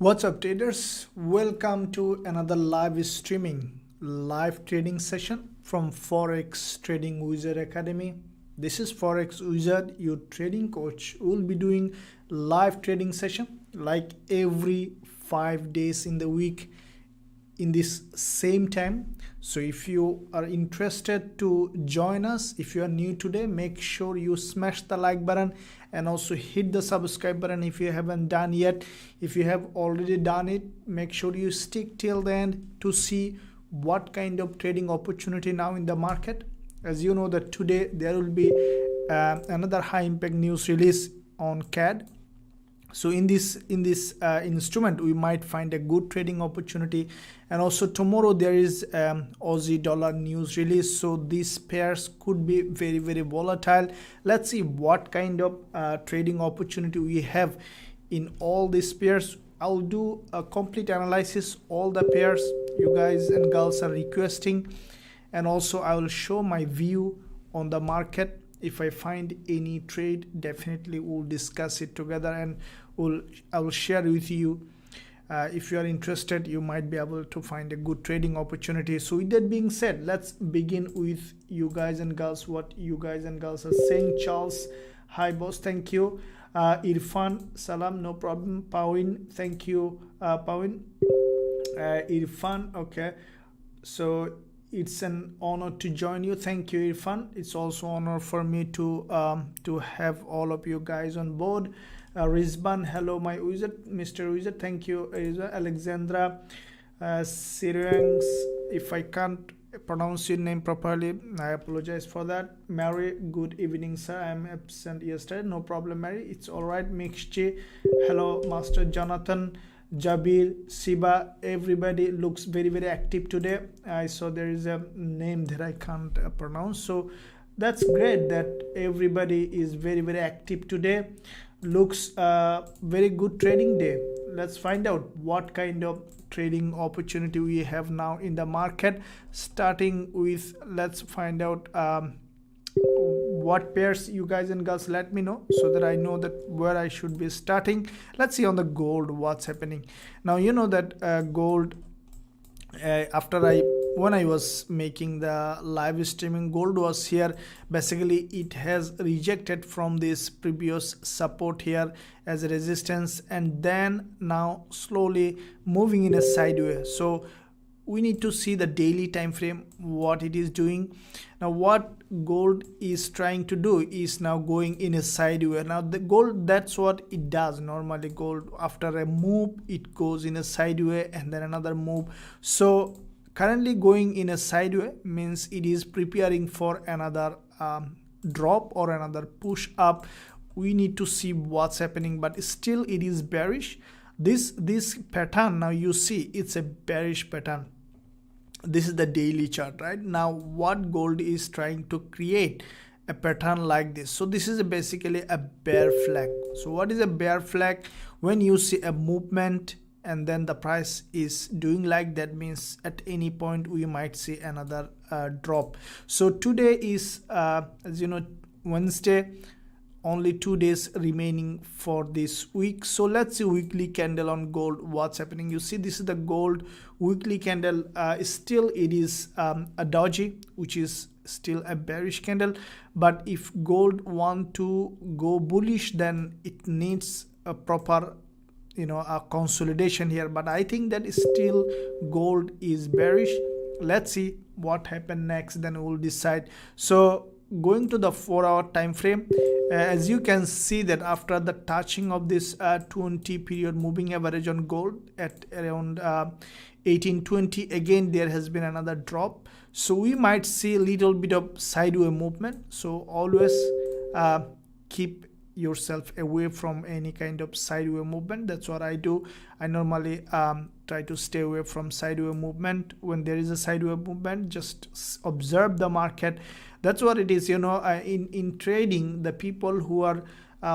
What's up, traders? Welcome to another live trading session from Forex Trading Wizard Academy. This is Forex Wizard, your trading coach. We'll be doing live trading session like every 5 days in the week in this same time. So if you are interested to join us, if you are new today, make sure you smash the like button and also hit the subscribe button if you haven't done yet. If you have already done it, make sure you stick till the end to see what kind of trading opportunity now in the market. As you know that today there will be another high impact news release on CAD. So in this instrument we might find a good trading opportunity, and also tomorrow there is Aussie dollar news release, so these pairs could be very volatile. Let's see what kind of trading opportunity we have in all these pairs. I'll do a complete analysis all the pairs you guys and girls are requesting, and also I will show my view on the market. If I find any trade, definitely we'll discuss it together and I will share with you. If you are interested, you might be able to find a good trading opportunity. So with that being said, let's begin with you guys and girls, what you guys and girls are saying. Charles, hi boss, thank you. Irfan, salam, no problem. Pawin, thank you. Pawin, Irfan, okay. So it's an honor to join you. Thank you, Irfan. It's also honor for me to have all of you guys on board. Rizban, hello my wizard, Mr. Wizard, thank you. Alexandra, Syrians, if I can't pronounce your name properly, I apologize for that. Mary, good evening sir, I am absent yesterday. No problem Mary, it's all right. Mixchi, hello Master Jonathan, Jabir, Siba, everybody looks very active today. I saw there is a name that I can't pronounce, so that's great that everybody is very active today. Looks very good trading day. Let's find out what kind of trading opportunity we have now in the market. Starting with, let's find out what pairs you guys and girls let me know so that I know that where I should be starting. Let's see on the gold what's happening now. You know that gold, when I was making the live streaming, gold was here. Basically it has rejected from this previous support here as a resistance, and then now slowly moving in a sideways. So we need to see the daily time frame what it is doing. Now what gold is trying to do is now going in a sideways. Now the gold, that's what it does normally. Gold, after a move, it goes in a sideways and then another move. So currently going in a sideways means it is preparing for another drop or another push up. We need to see what's happening, but still it is bearish. This pattern, now you see it's a bearish pattern. This is the daily chart right now. What gold is trying to create a pattern like this. So this is basically a bear flag. So what is a bear flag? When you see a movement and then the price is doing like that, means at any point we might see another drop. So today is as you know, Wednesday. Only 2 days remaining for this week. So let's see weekly candle on gold what's happening. You see this is the gold weekly candle. Still it is a doji, which is still a bearish candle, but if gold want to go bullish, then it needs a proper a consolidation here. But I think that still gold is bearish. Let's see what happens next, then we'll decide. So going to the 4-hour time frame, as you can see that after the touching of this 20 period moving average on gold at around 1820, again there has been another drop. So we might see a little bit of sideways movement. So always keep yourself away from any kind of sideways movement. That's what I do. I normally try to stay away from sideways movement. When there is a sideways movement, just observe the market. That's what it is. In trading, the people who are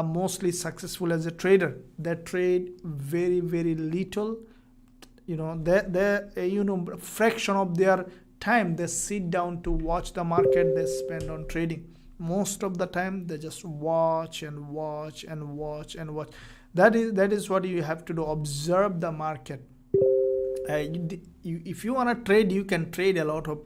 mostly successful as a trader, they trade very little. Fraction of their time they sit down to watch the market, they spend on trading. Most of the time they just watch and watch and watch and watch. That is what you have to do. Observe the market. If you want to trade, you can trade a lot of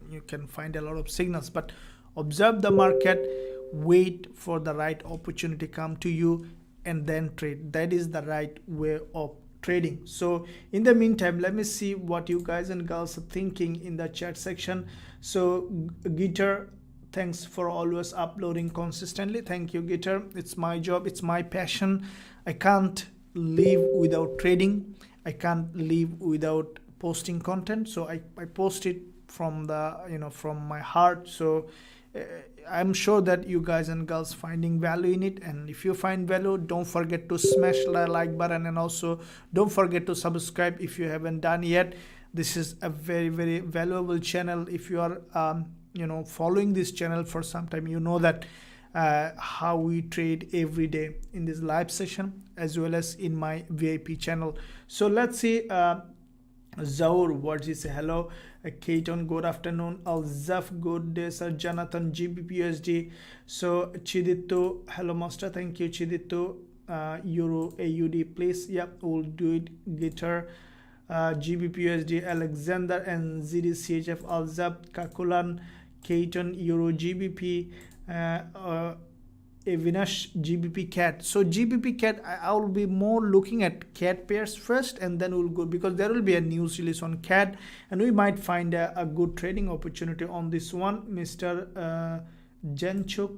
you can find a lot of signals, but observe the market, wait for the right opportunity come to you, and then trade. That is the right way of trading. So in the meantime, let me see what you guys and girls are thinking in the chat section. So Gitter, thanks for always uploading consistently. Thank you, Gitter. It's my job, it's my passion. I can't live without trading. I can't live without posting content. So I post it from the from my heart. So I'm sure that you guys and girls finding value in it, and if you find value, don't forget to smash the like button, and also don't forget to subscribe if you haven't done yet. This is a very, very valuable channel. If you are following this channel for some time, you know that how we trade every day in this live session as well as in my VIP channel. So let's see. Zaur, what is hello? Keaton, good afternoon. Alzaf, good day, sir. Jonathan, Gbpusd. So Chidito, hello master, thank you Chidito. Euro AUD, please. Yep, we'll do it. Guitar, Gbpusd, Alexander, and ZDCHF, Alzaf, Kakulan, Keaton, Euro GBP, Avinash, GBP CAD. So GBP CAD, I will be more looking at CAD pairs first, and then we'll go, because there will be a news release on CAD, and we might find a good trading opportunity on this one. Mr. Jenchuk,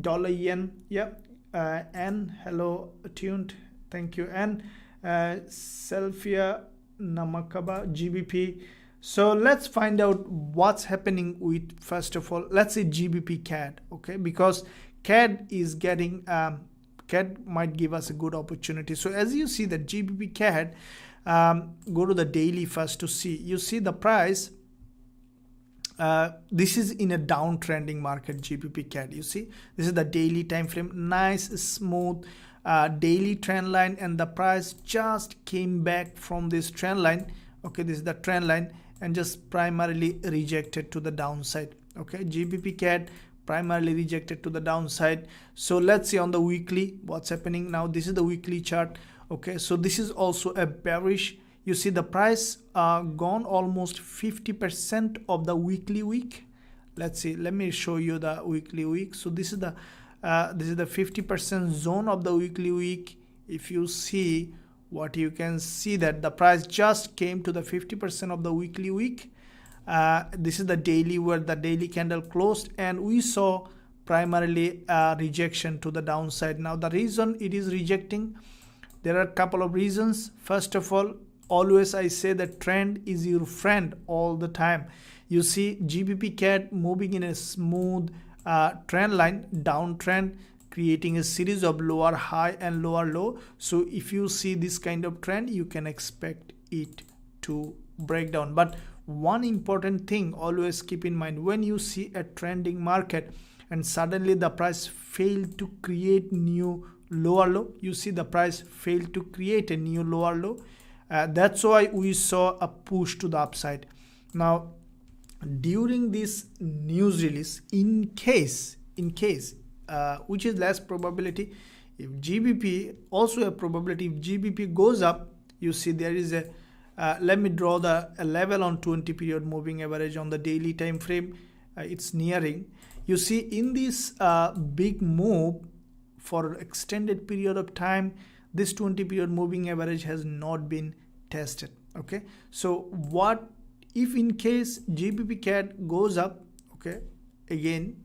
dollar yen, yep. And hello tuned, thank you. And Selfia Namakaba, GBP. So let's find out what's happening with, first of all, let's say GBP CAD, okay, because CAD is getting CAD might give us a good opportunity. So as you see that GBP CAD, go to the daily first to see. You see the price. This is in a downtrending market. GBP CAD. You see, this is the daily time frame. Nice smooth daily trend line, and the price just came back from this trend line. Okay, this is the trend line, and just primarily rejected to the downside. Okay, GBP CAD primarily rejected to the downside. So let's see on the weekly what's happening now. This is the weekly chart. Okay, so this is also a bearish. You see the price gone almost 50% of the weekly week. Let's see, let me show you the weekly week. So this is the 50% zone of the weekly week. If you see, what you can see that the price just came to the 50% of the weekly week. This is the daily, where the daily candle closed, and we saw primarily rejection to the downside. Now the reason it is rejecting, there are a couple of reasons. First of all, always I say that trend is your friend all the time. You see GBP CAD moving in a smooth trend line, downtrend, creating a series of lower high and lower low. So if you see this kind of trend, you can expect it to break down. But one important thing, always keep in mind, when you see a trending market and suddenly the price failed to create new lower low, you see the price failed to create a new lower low. That's why we saw a push to the upside. Now during this news release, in case which is less probability, if GBP, also a probability, if GBP goes up, you see there is a let me draw a level on 20 period moving average on the daily time frame. It's nearing. You see in this big move for extended period of time, this 20 period moving average has not been tested. Okay, so what if in case GBP CAD goes up, okay, again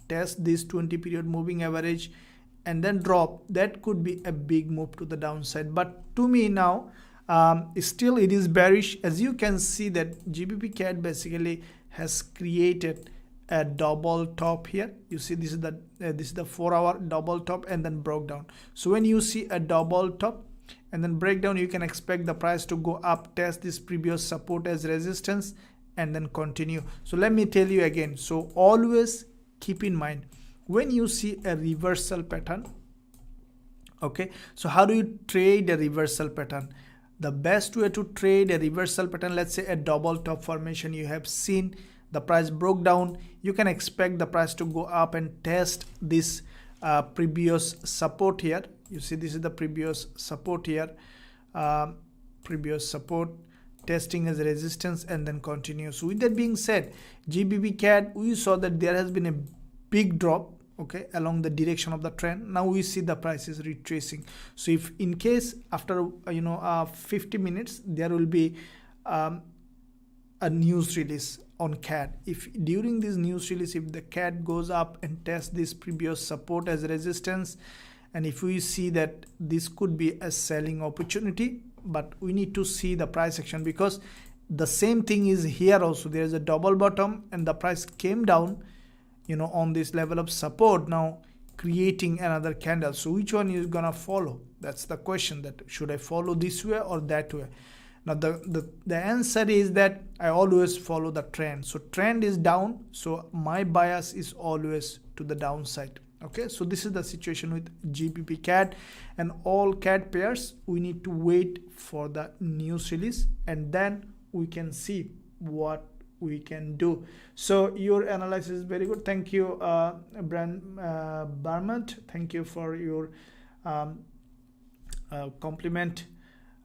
test this 20 period moving average and then drop, that could be a big move to the downside. But to me now, still it is bearish. As you can see that GBP CAD basically has created a double top here. You see this is the 4 hour double top and then broke down. So when you see a double top and then breakdown, you can expect the price to go up, test this previous support as resistance, and then continue. So let me tell you again, so always keep in mind when you see a reversal pattern. Okay, so how do you trade a reversal pattern? The best way to trade a reversal pattern, let's say a double top formation, you have seen the price broke down, you can expect the price to go up and test this previous support here. You see, this is the previous support here, previous support, testing as a resistance and then continue. So with that being said, GBP CAD, we saw that there has been a big drop, okay, along the direction of the trend. Now we see the price is retracing. So if in case after 50 minutes there will be a news release on CAD, if during this news release, if the CAD goes up and tests this previous support as a resistance, and if we see that this could be a selling opportunity, but we need to see the price action, because the same thing is here also. There is a double bottom and the price came down, on this level of support, now creating another candle. So which one is gonna follow? That's the question, that should I follow this way or that way? Now the answer is that I always follow the trend. So trend is down, so my bias is always to the downside. Okay, so this is the situation with GBP CAD, and all CAD pairs we need to wait for the news release and then we can see what we can do. So your analysis is very good. Thank you, Barmat. Thank you for your compliment.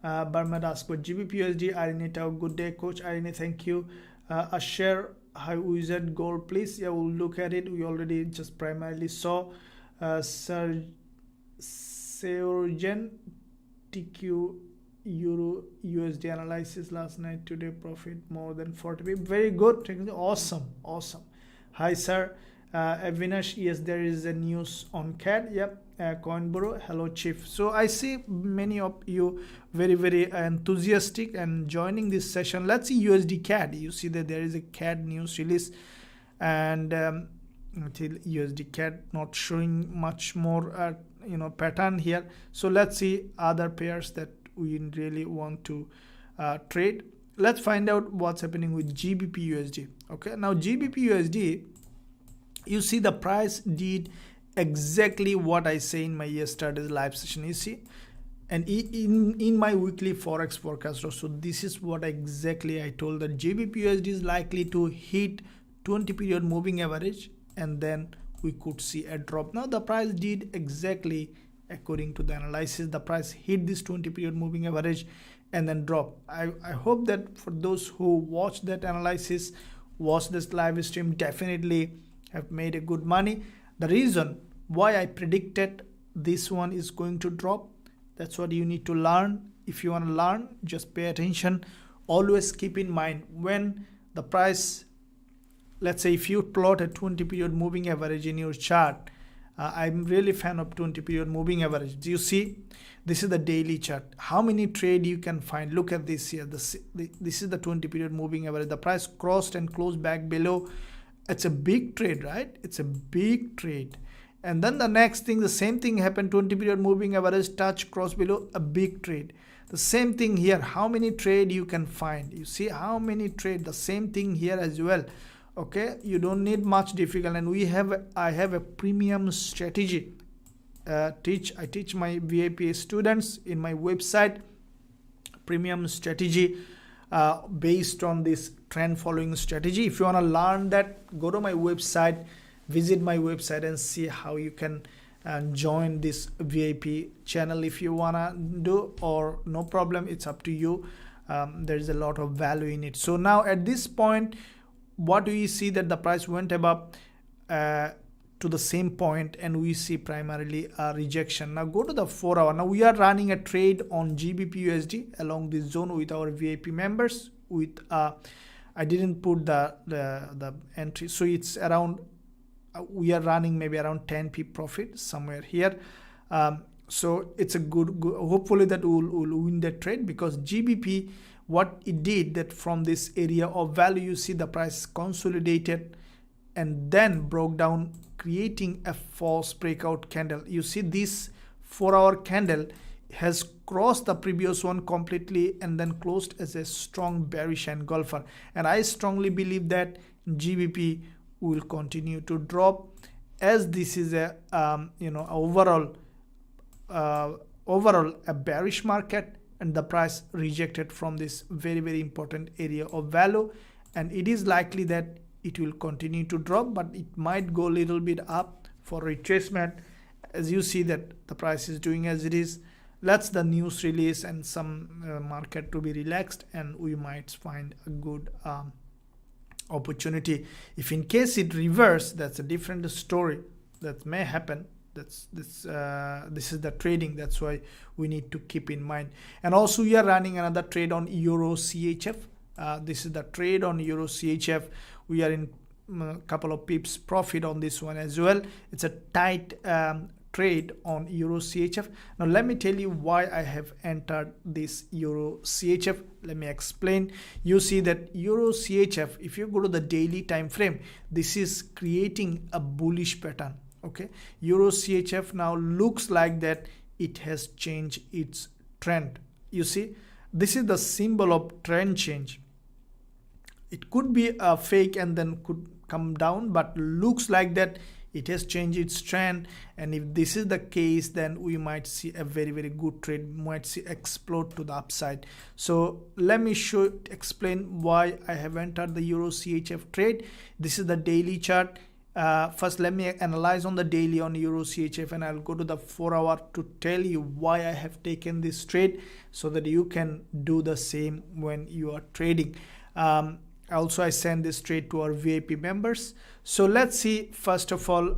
Barmat asked for GBPUSD. Irene Tao, good day, Coach Irene. Thank you. Share high wizard gold, please. Yeah, we'll look at it. We already just primarily saw Sergen TQ Euro USD analysis last night. Today profit more than 40 pips. Very good. Awesome. Hi sir. Avinash, yes, there is a news on CAD. Yep. Coinboro, hello chief. So I see many of you very enthusiastic and joining this session. Let's see USD CAD. You see that there is a CAD news release, and until USD CAD not showing much more pattern here. So let's see other pairs that we really want to trade. Let's find out what's happening with GBPUSD. Okay, now GBPUSD, you see the price did exactly what I say in my yesterday's live session, you see, and in my weekly forex forecast also, this is what exactly I told, that GBPUSD is likely to hit 20 period moving average and then we could see a drop. Now the price did exactly according to the analysis. The price hit this 20 period moving average and then drop. I hope that for those who watch that analysis, watch this live stream, definitely have made a good money. The reason why I predicted this one is going to drop, that's what you need to learn. If you want to learn, just pay attention. Always keep in mind when the price, let's say if you plot a 20 period moving average in your chart, I'm really fan of 20 period moving average. Do you see? This is the daily chart. How many trade you can find? Look at this here. This is the 20 period moving average. The price crossed and closed back below. It's a big trade, right? It's a big trade. And then the next thing, the same thing happened, 20 period moving average, touch, cross below, a big trade. The same thing here. How many trade you can find? You see how many trade? The same thing here as well. Okay, you don't need much difficult, and I have a premium strategy. I teach my VIP students in my website premium strategy based on this trend following strategy. If you want to learn that, go to my website, visit my website and see how you can join this VIP channel if you wanna do, or no problem, it's up to you. There's a lot of value in it. So now at this point, what do we see? That the price went above to the same point, and we see primarily a rejection. Now go to the 4 hour. Now we are running a trade on GBPUSD along this zone with our VIP members. With I didn't put the entry, so it's around, we are running maybe around 10 pip profit somewhere here. So it's a good hopefully that we'll win that trade, because GBP, what it did, that from this area of value, you see the price consolidated and then broke down, creating a false breakout candle. You see this 4 hour candle has crossed the previous one completely and then closed as a strong bearish engulfer, and I strongly believe that GBP will continue to drop, as this is a overall a bearish market, and the price rejected from this very important area of value, and it is likely that it will continue to drop, but it might go a little bit up for retracement. As you see that the price is doing as it is, let's the news release and some market to be relaxed, and we might find a good opportunity. If in case it reverse, that's a different story that may happen. This is the trading, that's why we need to keep in mind. And also we are running another trade on Euro CHF. This is the trade on Euro CHF. We are in a couple of pips profit on this one as well. It's a tight trade on Euro CHF. Now let me tell you why I have entered this Euro CHF. Let me explain. You see that Euro CHF, if you go to the daily time frame, this is creating a bullish pattern. Okay, Euro CHF now looks like that it has changed its trend. You see, this is the symbol of trend change. It could be a fake and then could come down, but looks like that it has changed its trend. And if this is the case, then we might see a very good trade, might see explode to the upside. So let me explain why I have entered the Euro CHF trade. This is the daily chart. First let me analyze on the daily on Euro CHF, and I'll go to the 4 hour to tell you why I have taken this trade, so that you can do the same when you are trading. Also I send this trade to our VIP members. So let's see first of all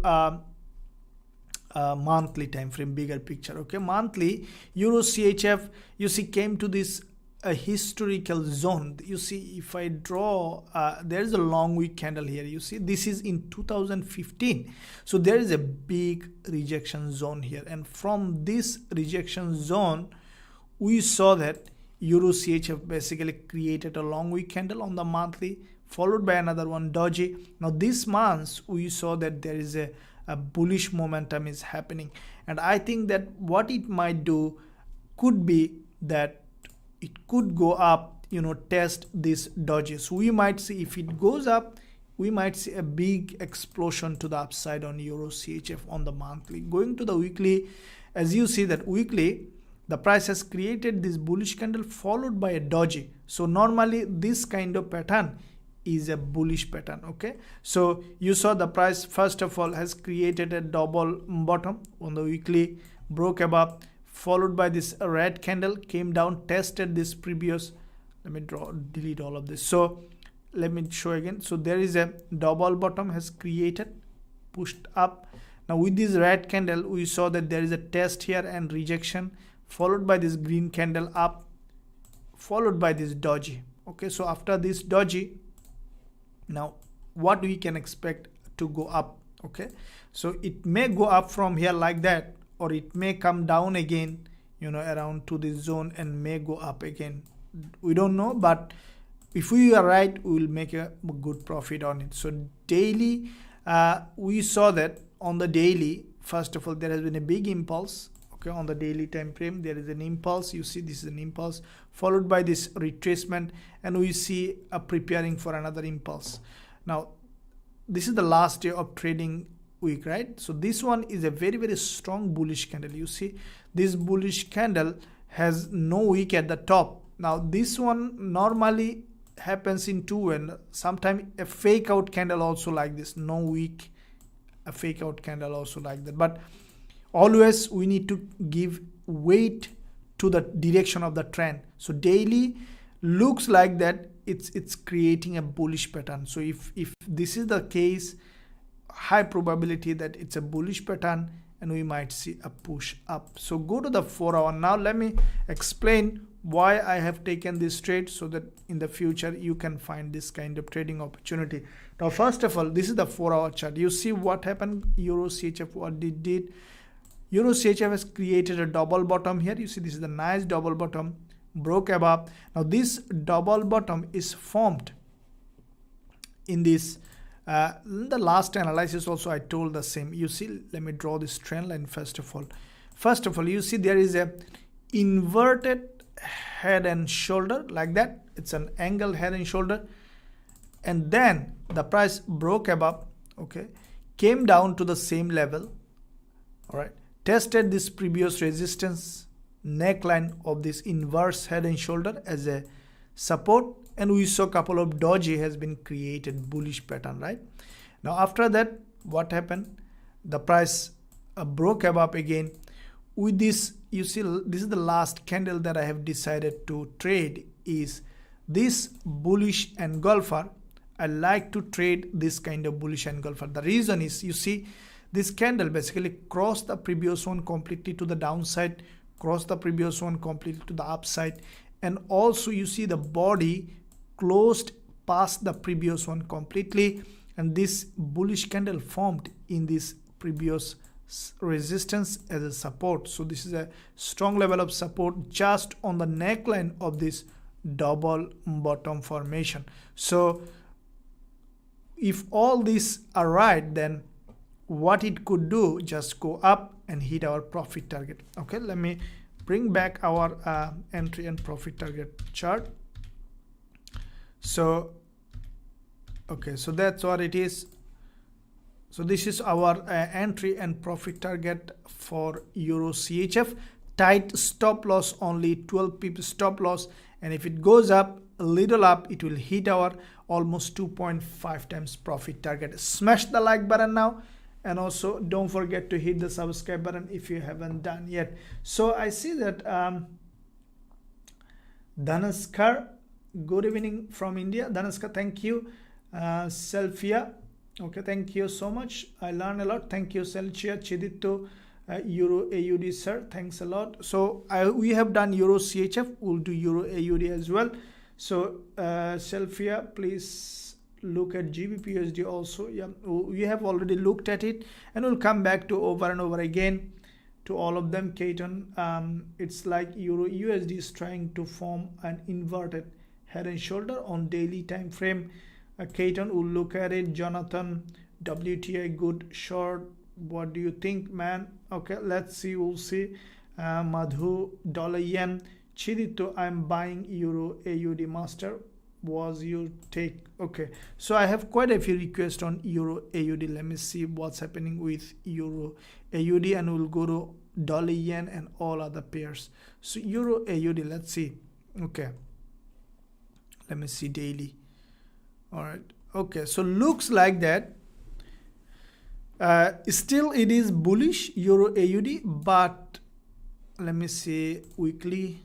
monthly time frame, bigger picture. Okay, monthly Euro CHF, you see, came to this a historical zone. You see, if I draw, there's a long wick candle here. You see, this is in 2015. So there is a big rejection zone here, and from this rejection zone we saw that Euro CHF basically created a long wick candle on the monthly, followed by another one doji. Now this month we saw that there is a bullish momentum is happening, and I think that what it might do could be that it could go up, test this doji. So we might see, if it goes up, we might see a big explosion to the upside on Euro CHF on the monthly. Going to the weekly, as you see that weekly, the price has created this bullish candle followed by a doji. So normally this kind of pattern is a bullish pattern. Okay, so you saw the price first of all has created a double bottom on the weekly, broke above, followed by this red candle, came down, tested this previous, let me delete all of this. So let me show again. So there is a double bottom has created, pushed up. Now with this red candle we saw that there is a test here and rejection, followed by this green candle up, followed by this doji. Okay, so after this doji, now what we can expect to go up. Okay, so it may go up from here like that, or it may come down again, around to this zone, and may go up again. We don't know, but if we are right, we will make a good profit on it. So daily, we saw that on the daily, first of all, there has been a big impulse. Okay, on the daily time frame, there is an impulse. You see, this is an impulse followed by this retracement, and we see a preparing for another impulse. Now, this is the last day of trading week, right? So this one is a very strong bullish candle. You see, this bullish candle has no wick at the top. Now this one normally happens in two, and sometimes a fake out candle also like this, no wick, a fake out candle also like that. But always we need to give weight to the direction of the trend. So daily looks like that it's creating a bullish pattern. So if this is the case, high probability that it's a bullish pattern, and we might see a push up. So go to the 4 hour. Now let me explain why I have taken this trade, so that in the future you can find this kind of trading opportunity. Now first of all, this is the 4 hour chart. You see what happened, Euro CHF, what it did. Euro CHF has created a double bottom here. You see, this is the nice double bottom, broke above. Now this double bottom is formed in this in the last analysis also I told the same. You see, let me draw this trend line first of all. You see there is a inverted head and shoulder like that. It's an angled head and shoulder, and then the price broke above, okay, came down to the same level, all right, tested this previous resistance neckline of this inverse head and shoulder as a support, and we saw a couple of doji has been created, bullish pattern, right? Now after that, what happened? The price broke above again. With this, you see, this is the last candle that I have decided to trade, is this bullish engulfer. I like to trade this kind of bullish engulfer. The reason is, you see, this candle basically crossed the previous one completely to the downside, crossed the previous one completely to the upside, and also you see the body closed past the previous one completely, and this bullish candle formed in this previous resistance as a support. So this is a strong level of support just on the neckline of this double bottom formation. So if all these are right, then what it could do, just go up and hit our profit target. Okay, let me bring back our entry and profit target chart. So okay, so that's what it is. So this is our entry and profit target for Euro CHF. Tight stop loss, only 12 pips stop loss, and if it goes up a little up, it will hit our almost 2.5 times profit target. Smash the like button now, and also don't forget to hit the subscribe button if you haven't done yet. So I see that Dhanaskar, good evening from India. Dhanaskar, thank you. Selfia, okay, thank you so much. I learned a lot. Thank you, Selchia. Chiditto, Euro AUD, sir, thanks a lot. So we have done Euro CHF, we'll do Euro AUD as well. So Selfia, please look at Gbpusd also. Yeah, we have already looked at it, and we'll come back to over and over again to all of them. Keaton, it's like Euro USD is trying to form an inverted head and shoulder on daily time frame. Keaton will look at it. Jonathan, WTI good short, what do you think, man? Okay, let's see, we'll see. Madhu, dollar yen. Chidito, I'm buying Euro AUD master. Was your take? Okay, so I have quite a few requests on Euro AUD. Let me see what's happening with Euro AUD, and we'll go to dollar yen and all other pairs. So Euro AUD, let's see. Okay, let me see daily. All right, okay, so looks like that still it is bullish Euro AUD, but let me see weekly.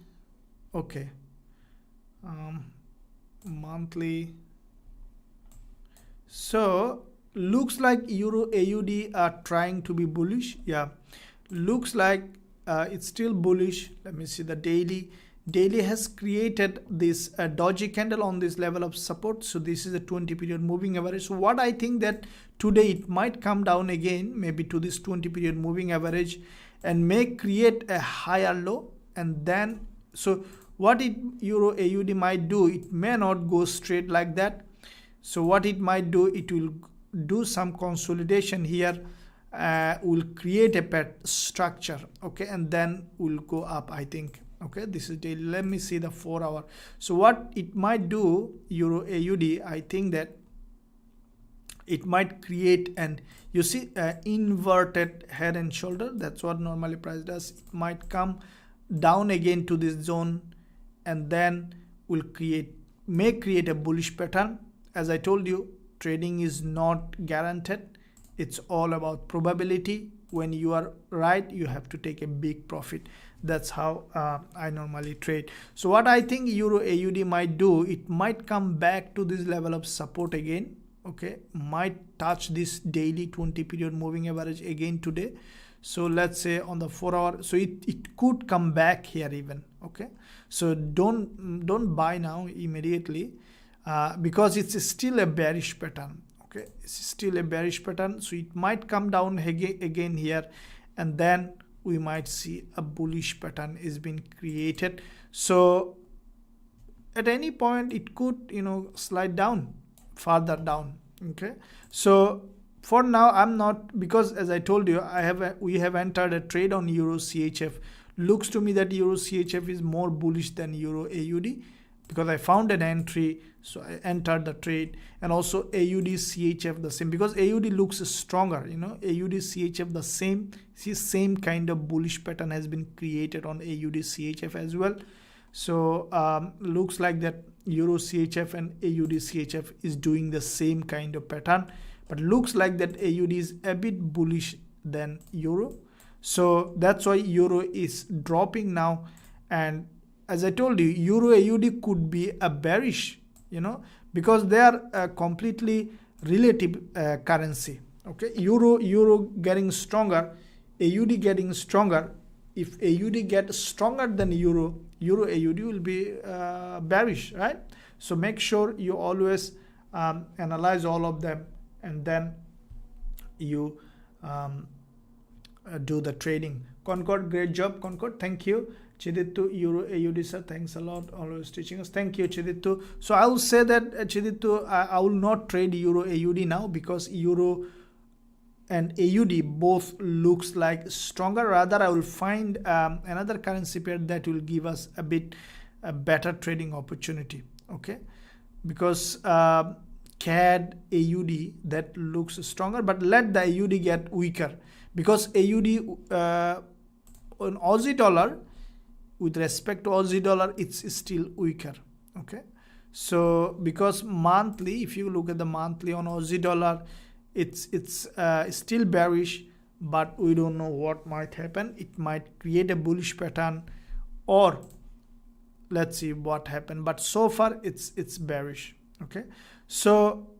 Okay, monthly. So looks like Euro AUD are trying to be bullish. Yeah, looks like it's still bullish. Let me see the daily. Daily has created this doji candle on this level of support. So this is a 20 period moving average. So what I think that today it might come down again, maybe to this 20 period moving average, and may create a higher low. And then, so what Euro AUD might do, it may not go straight like that. So what it might do, it will do some consolidation here, will create a pet structure. Okay, and then will go up, I think. Okay, this is daily. Let me see the 4 hour. So what it might do, Euro AUD, I think that it might create an, you see, inverted head and shoulder. That's what normally price does. It might come down again to this zone, and then will may create a bullish pattern. As I told you, trading is not guaranteed. It's all about probability. When you are right, you have to take a big profit. That's how I normally trade. So what I think Euro AUD might do, it might come back to this level of support again. Okay, might touch this daily 20 period moving average again today. So let's say on the 4 hour, so it could come back here even. Okay, so don't buy now immediately, because it's still a bearish pattern. Okay, it's still a bearish pattern, so it might come down again here, and then we might see a bullish pattern is being created. So at any point it could, you know, slide down farther down. Okay, so for now I'm not, because as I told you, we have entered a trade on Euro CHF. Looks to me that Euro CHF is more bullish than Euro AUD, because I found an entry, so I entered the trade. And also AUD CHF the same, because AUD looks stronger, you know, AUD CHF the same. See, same kind of bullish pattern has been created on AUD CHF as well. So looks like that Euro CHF and AUD CHF is doing the same kind of pattern, but looks like that AUD is a bit bullish than Euro. So that's why Euro is dropping now. And as I told you, Euro AUD could be a bearish, because they are a completely relative currency. Okay, Euro getting stronger, AUD getting stronger. If AUD gets stronger than Euro AUD will be bearish, right? So make sure you always analyze all of them, and then you do the trading. Concord, great job, Concord. Thank you. Chidittu, Euro AUD sir, thanks a lot, always teaching us. Thank you, Chidittu. So I will say that Chidittu, I will not trade Euro AUD now, because Euro and AUD both looks like stronger. Rather, I will find another currency pair that will give us a better trading opportunity. Okay, because CAD AUD that looks stronger, but let the AUD get weaker, because AUD on Aussie dollar, with respect to Aussie dollar, it's still weaker. Okay, so because monthly, if you look at the monthly on Aussie dollar, it's still bearish, but we don't know what might happen. It might create a bullish pattern, or let's see what happened. But so far it's bearish. Okay, so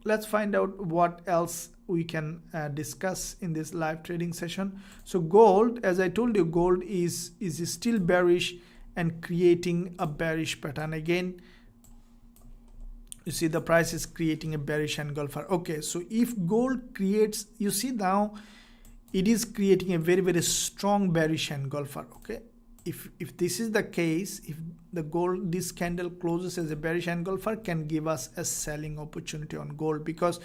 let's find out what else we can discuss in this live trading session. So gold, as I told you, gold is still bearish and creating a bearish pattern again. You see the price is creating a bearish engulfer. Okay, so if gold creates, you see now it is creating a very, very strong bearish engulfer. Okay, if this is the case, if the gold, this candle closes as a bearish engulfer, can give us a selling opportunity on gold, because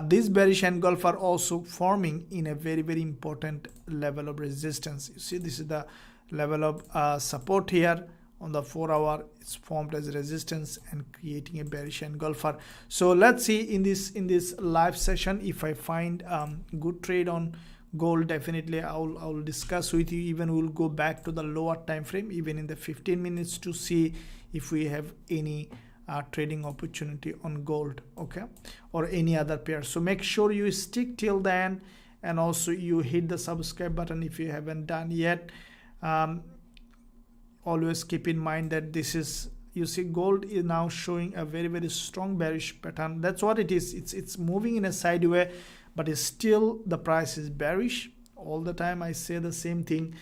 this bearish engulfer also forming in a very, very important level of resistance. You see, this is the level of support here on the 4 hour. It's formed as resistance and creating a bearish engulfer. So let's see in this live session, if I find good trade on gold, definitely I will discuss with you. Even we'll go back to the lower time frame, even in the 15 minutes, to see if we have any trading opportunity on gold, okay, or any other pair. So make sure you stick till then, and also you hit the subscribe button if you haven't done yet. Always keep in mind that this is, you see, gold is now showing a very, very strong bearish pattern. That's what it is. It's moving in a sideways, but it's still, the price is bearish. All the time I say the same thing.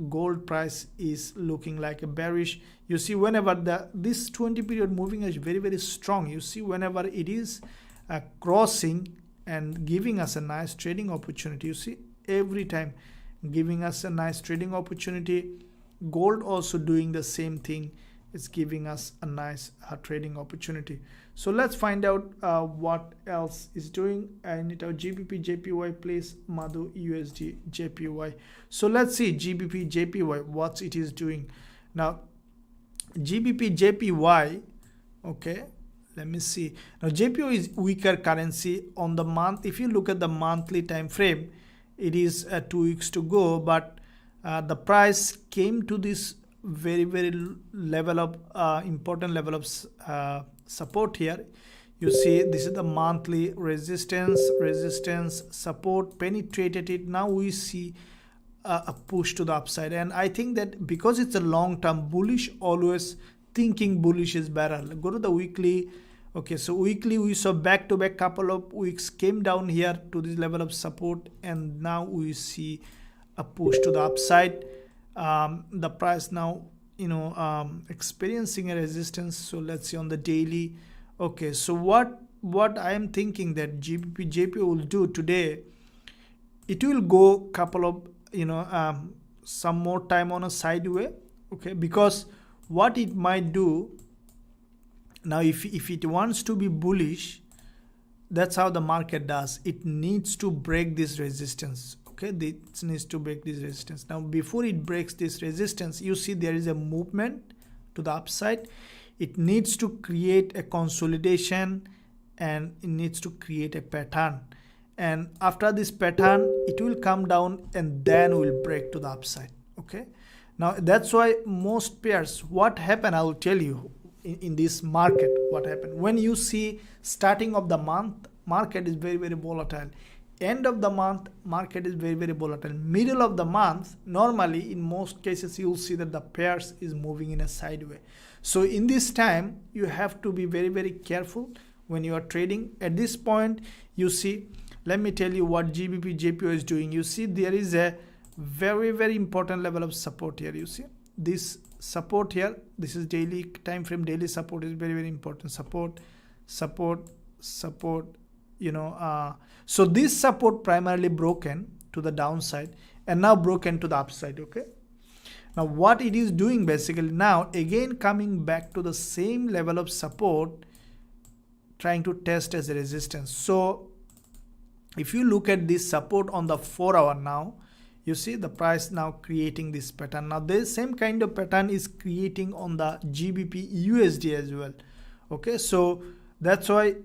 Gold price is looking like a bearish. You see, whenever this 20 period moving is very, very strong, you see, whenever it is crossing and giving us a nice trading opportunity, you see, every time giving us a nice trading opportunity. Gold also doing the same thing. It's giving us a nice trading opportunity. So let's find out what else is doing. I need our GBP JPY, please. Madhu USD JPY. So let's see GBP JPY, what it is doing now. GBP JPY, okay, let me see. Now JPY is weaker currency on the month. If you look at the monthly time frame, it is 2 weeks to go, but the price came to this very, very level of important level of support here. You see, this is the monthly resistance, support, penetrated it. Now we see a push to the upside, and I think that because it's a long term bullish, always thinking bullish is better. Go to the weekly. Okay, so weekly we saw back to back couple of weeks, came down here to this level of support, and now we see a push to the upside. The price now, experiencing a resistance. So let's see on the daily. Okay, so what I am thinking that GBP JPY will do today, it will go couple of some more time on a sideway. Okay, because what it might do now, if it wants to be bullish, that's how the market does. It needs to break this resistance. Okay, it needs to break this resistance. Now before it breaks this resistance, you see there is a movement to the upside. It needs to create a consolidation, and it needs to create a pattern, and after this pattern it will come down and then will break to the upside. Okay, Now that's why most pairs, what happened, I will tell you in this market what happened. When you see starting of the month, market is very volatile. End of the month, market is very volatile. Middle of the month, normally in most cases you'll see that the pairs is moving in a sideways. So in this time you have to be very careful when you are trading. At this point, you see, let me tell you what Gbpusd is doing. You see there is a very important level of support here. You see this support here, this is daily time frame. Daily support is very important. Support, you know, so this support primarily broken to the downside and now broken to the upside. Okay, now what it is doing basically, now again coming back to the same level of support, trying to test as a resistance. So if you look at this support on the 4 hour, now you see the price now creating this pattern. Now the same kind of pattern is creating on the Gbpusd as well. Okay, so that's why,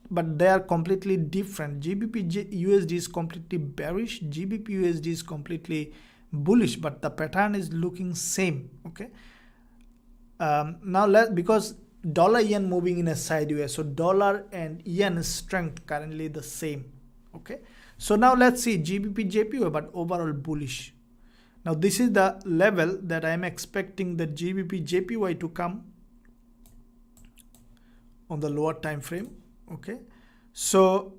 but they are completely different. Gbpusd is completely bearish, Gbpusd is completely bullish, but the pattern is looking same. Okay, now because dollar yen moving in a sideways, so dollar and yen strength currently the same. Okay, so now let's see Gbpusd, but overall bullish. Now this is the level that I am expecting the Gbpusd to come on the lower time frame. Okay, so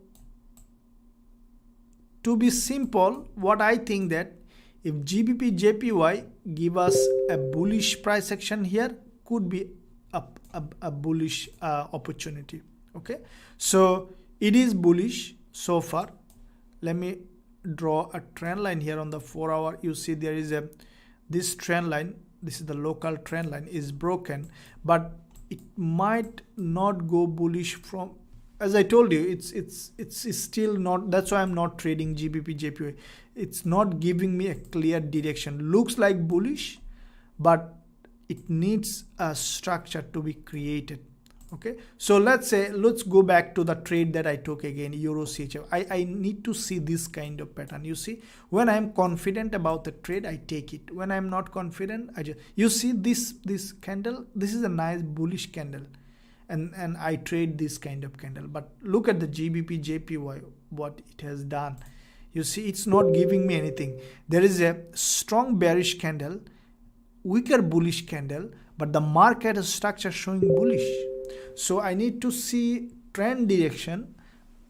to be simple, what I think that if Gbpusd give us a bullish price action here, could be a bullish opportunity. Okay, so it is bullish so far. Let me draw a trend line here on the 4 hour. You see there is this trend line, this is the local trend line, is broken, but it might not go bullish from, as I told you, it's still not. That's why I'm not trading Gbpusd. It's not giving me a clear direction. Looks like bullish, but it needs a structure to be created. Okay, so let's go back to the trade that I took again, Eurusd. I need to see this kind of pattern. You see, when I'm confident about the trade, I take it. When I'm not confident, I just, you see this candle, this is a nice bullish candle, and I trade this kind of candle. But look at the Gbpusd, what it has done. You see, it's not giving me anything. There is a strong bearish candle, weaker bullish candle, but the market structure showing bullish. So I need to see trend direction,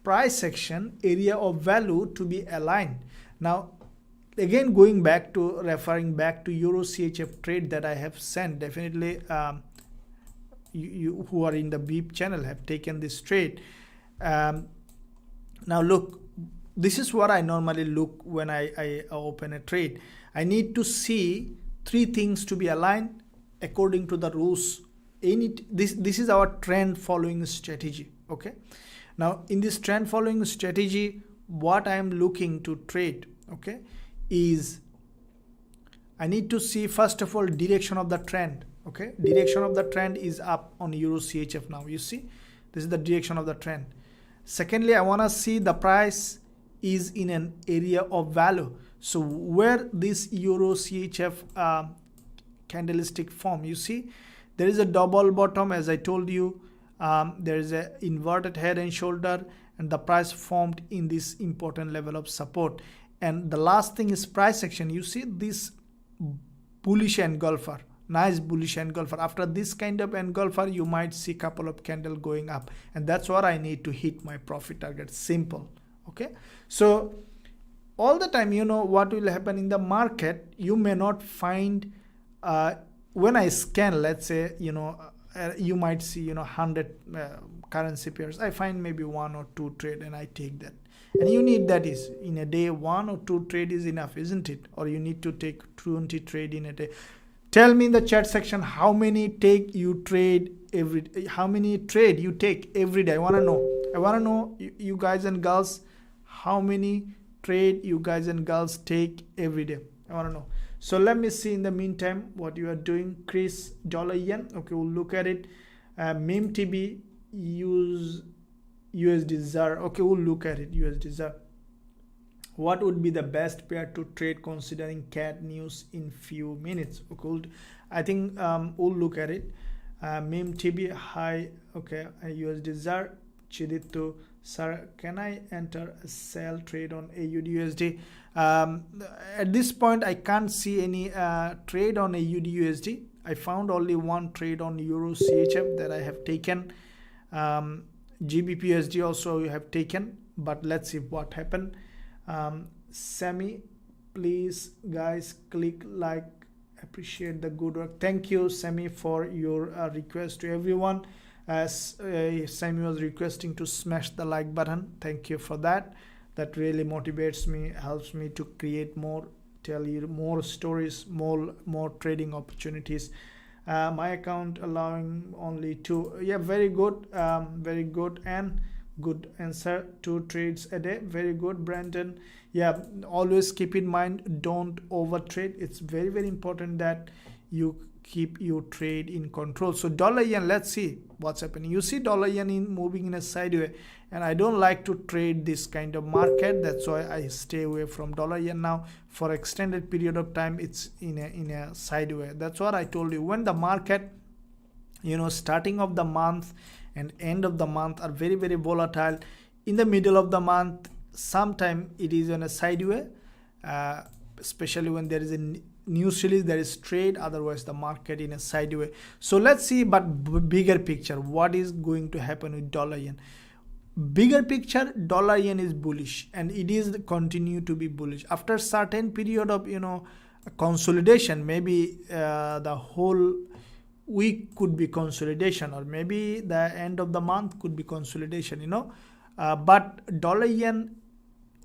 price action, area of value to be aligned. Now again, referring back to Eurusd trade that I have sent, definitely you who are in the BIP channel have taken this trade. Now look, this is what I normally look when I open a trade. I need to see 3 things to be aligned according to the rules. This is our trend following strategy. Okay, now in this trend following strategy, what I am looking to trade, okay, is I need to see first of all direction of the trend. Okay, direction of the trend is up on Eurusd. Now you see this is the direction of the trend. Secondly, I want to see the price is in an area of value. So where this Eurusd candlestick form, you see there is a double bottom, as I told you. There is a inverted head and shoulder, and the price formed in this important level of support. And the last thing is price action. You see this bullish engulfer, nice bullish engulfer. After this kind of engulfer, you might see couple of candle going up, and that's what I need to hit my profit target. Simple. Okay, so all the time, you know what will happen in the market, you may not find when I scan, let's say, you know, you might see, you know, 100 currency pairs. I find maybe 1 or 2 trade and I take that. And you need, that is in a day 1 or 2 trade is enough, isn't it? Or you need to take 20 trade in a day. Tell me in the chat section how many trade you take every day. I want to know. You guys and girls, how many trade you guys and girls take every day. I want to know. So let me see in the meantime what you are doing. Chris, dollar yen. Okay, we'll look at it. Meme TB, USD ZAR. Okay, we'll look at it. USD ZAR. what would be the best pair to trade considering cat news in few minutes? Okay, I think we'll look at it. Meme TB high. Okay, USD ZAR Chidittu. Sir, can I enter a sell trade on AUD USD? At this point, I can't see any trade on AUD USD. I found only one trade on Eurusd that I have taken. Gbpusd also you have taken, but let's see what happened. Sammy, please guys click like, appreciate the good work. Thank you Sammy for your request to everyone. As Sammy was requesting to smash the like button, thank you for that. That really motivates me, helps me to create more, tell you more stories, more trading opportunities. My account allowing only 2. Yeah, very good, and good answer. 2 trades a day, very good, Brandon. Yeah, always keep in mind, don't over trade. It's very important that you keep your trade in control. So dollar yen, let's see what's happening. You see dollar yen moving in a sideways, and I don't like to trade this kind of market. That's why I stay away from dollar yen now for extended period of time. It's in a sideways. That's what I told you. When the market, starting of the month and end of the month are very volatile, in the middle of the month sometime it is on a sideways, especially when there is a news release, there is trade, otherwise the market in a sideways. So let's see, but bigger picture, what is going to happen with dollar yen? Bigger picture, dollar yen is bullish, and it is continue to be bullish after certain period of consolidation. Maybe the whole week could be consolidation, or maybe the end of the month could be consolidation, but dollar yen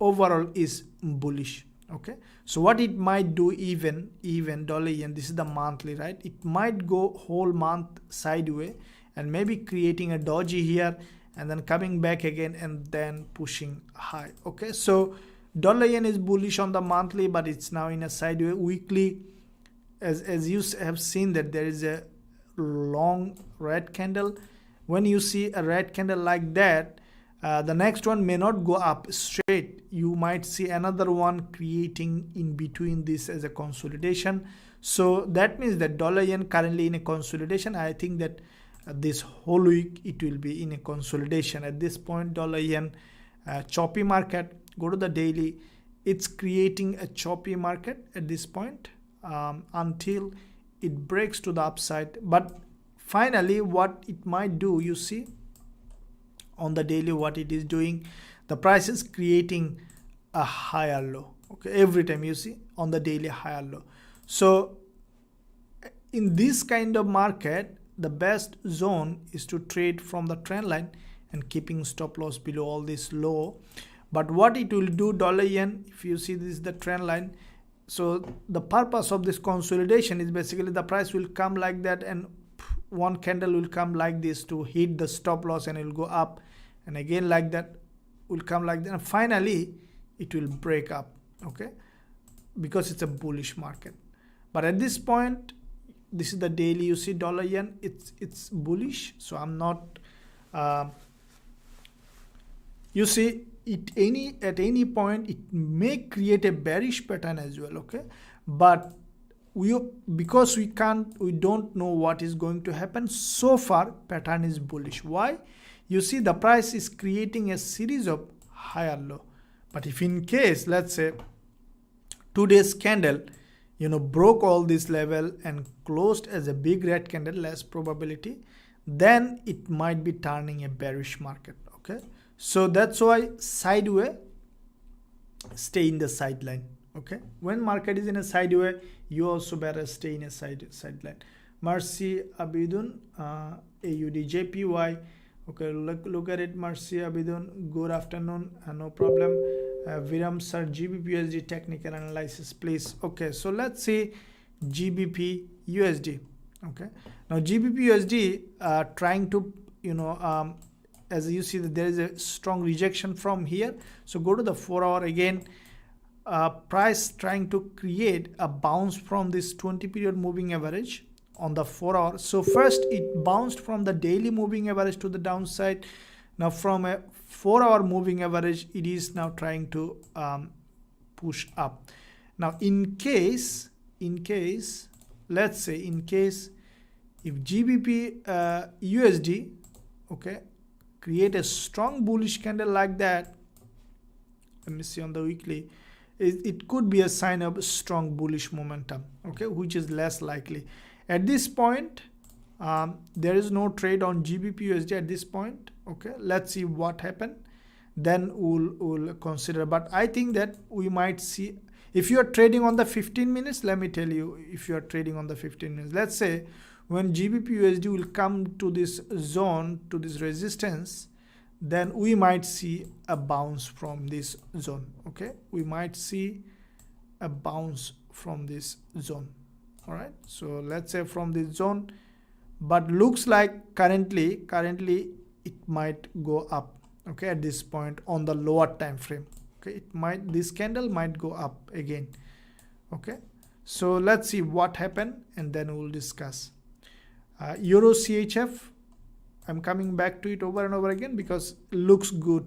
overall is bullish. Okay, so what it might do, even dollar yen, this is the monthly, right? It might go whole month sideways and maybe creating a doji here and then coming back again and then pushing high. Okay, so dollar yen is bullish on the monthly, but it's now in a sideways. Weekly, as you have seen, that there is a long red candle. When you see a red candle like that, the next one may not go up straight. You might see another one creating in between this as a consolidation. So that means that dollar yen currently in a consolidation. I think that this whole week it will be in a consolidation. At this point, dollar yen choppy market. Go to the daily. It's creating a choppy market at this point until it breaks to the upside. But finally, what it might do, you see on the daily what it is doing, the price is creating a higher low. Okay, every time you see on the daily higher low. So in this kind of market, the best zone is to trade from the trend line and keeping stop loss below all this low. But what it will do, dollar yen, if you see this is the trend line, so the purpose of this consolidation is basically the price will come like that, and one candle will come like this to hit the stop loss, and it will go up, and again like that will come like that, and finally it will break up. Okay, because it's a bullish market. But at this point, this is the daily, you see dollar yen, it's bullish. So I'm not you see it at any point it may create a bearish pattern as well. Okay, but because we don't know what is going to happen, so far pattern is bullish. Why? You see the price is creating a series of higher low. But if in case, let's say today's candle broke all this level and closed as a big red candle, less probability, then it might be turning a bearish market. Okay, so that's why sideways, stay in the sideline. Okay, when market is in a sideways, you also better stay in a sideline. Mercy Abidun, Usdjpy. Okay, look at it. Mercy Abidun, good afternoon. No problem. Viram sir, Gbpusd technical analysis, please. Okay, so let's see Gbpusd. Okay, now Gbpusd trying to as you see that there is a strong rejection from here. So go to the 4 hour again. Price trying to create a bounce from this 20 period moving average on the 4 hour. So first it bounced from the daily moving average to the downside. Now from a 4 hour moving average, it is now trying to push up. Now in case let's say in case if GBP USD, okay, create a strong bullish candle like that, let me see on the weekly, it could be a sign of strong bullish momentum, okay, which is less likely at this point. There is no trade on GBP USD at this point, okay. Let's see what happened, then we'll consider. But I think that we might see, if you are trading on the 15 minutes, let me tell you, if you are trading on the 15 minutes, let's say when GBP USD will come to this zone, to this resistance, then we might see a bounce from this zone, okay. We might see a bounce from this zone. All right, so let's say from this zone, but looks like currently it might go up, okay, at this point on the lower time frame, okay. This candle might go up again, okay. So let's see what happened and then we'll discuss. Euro CHF, I'm coming back to it over and over again because looks good,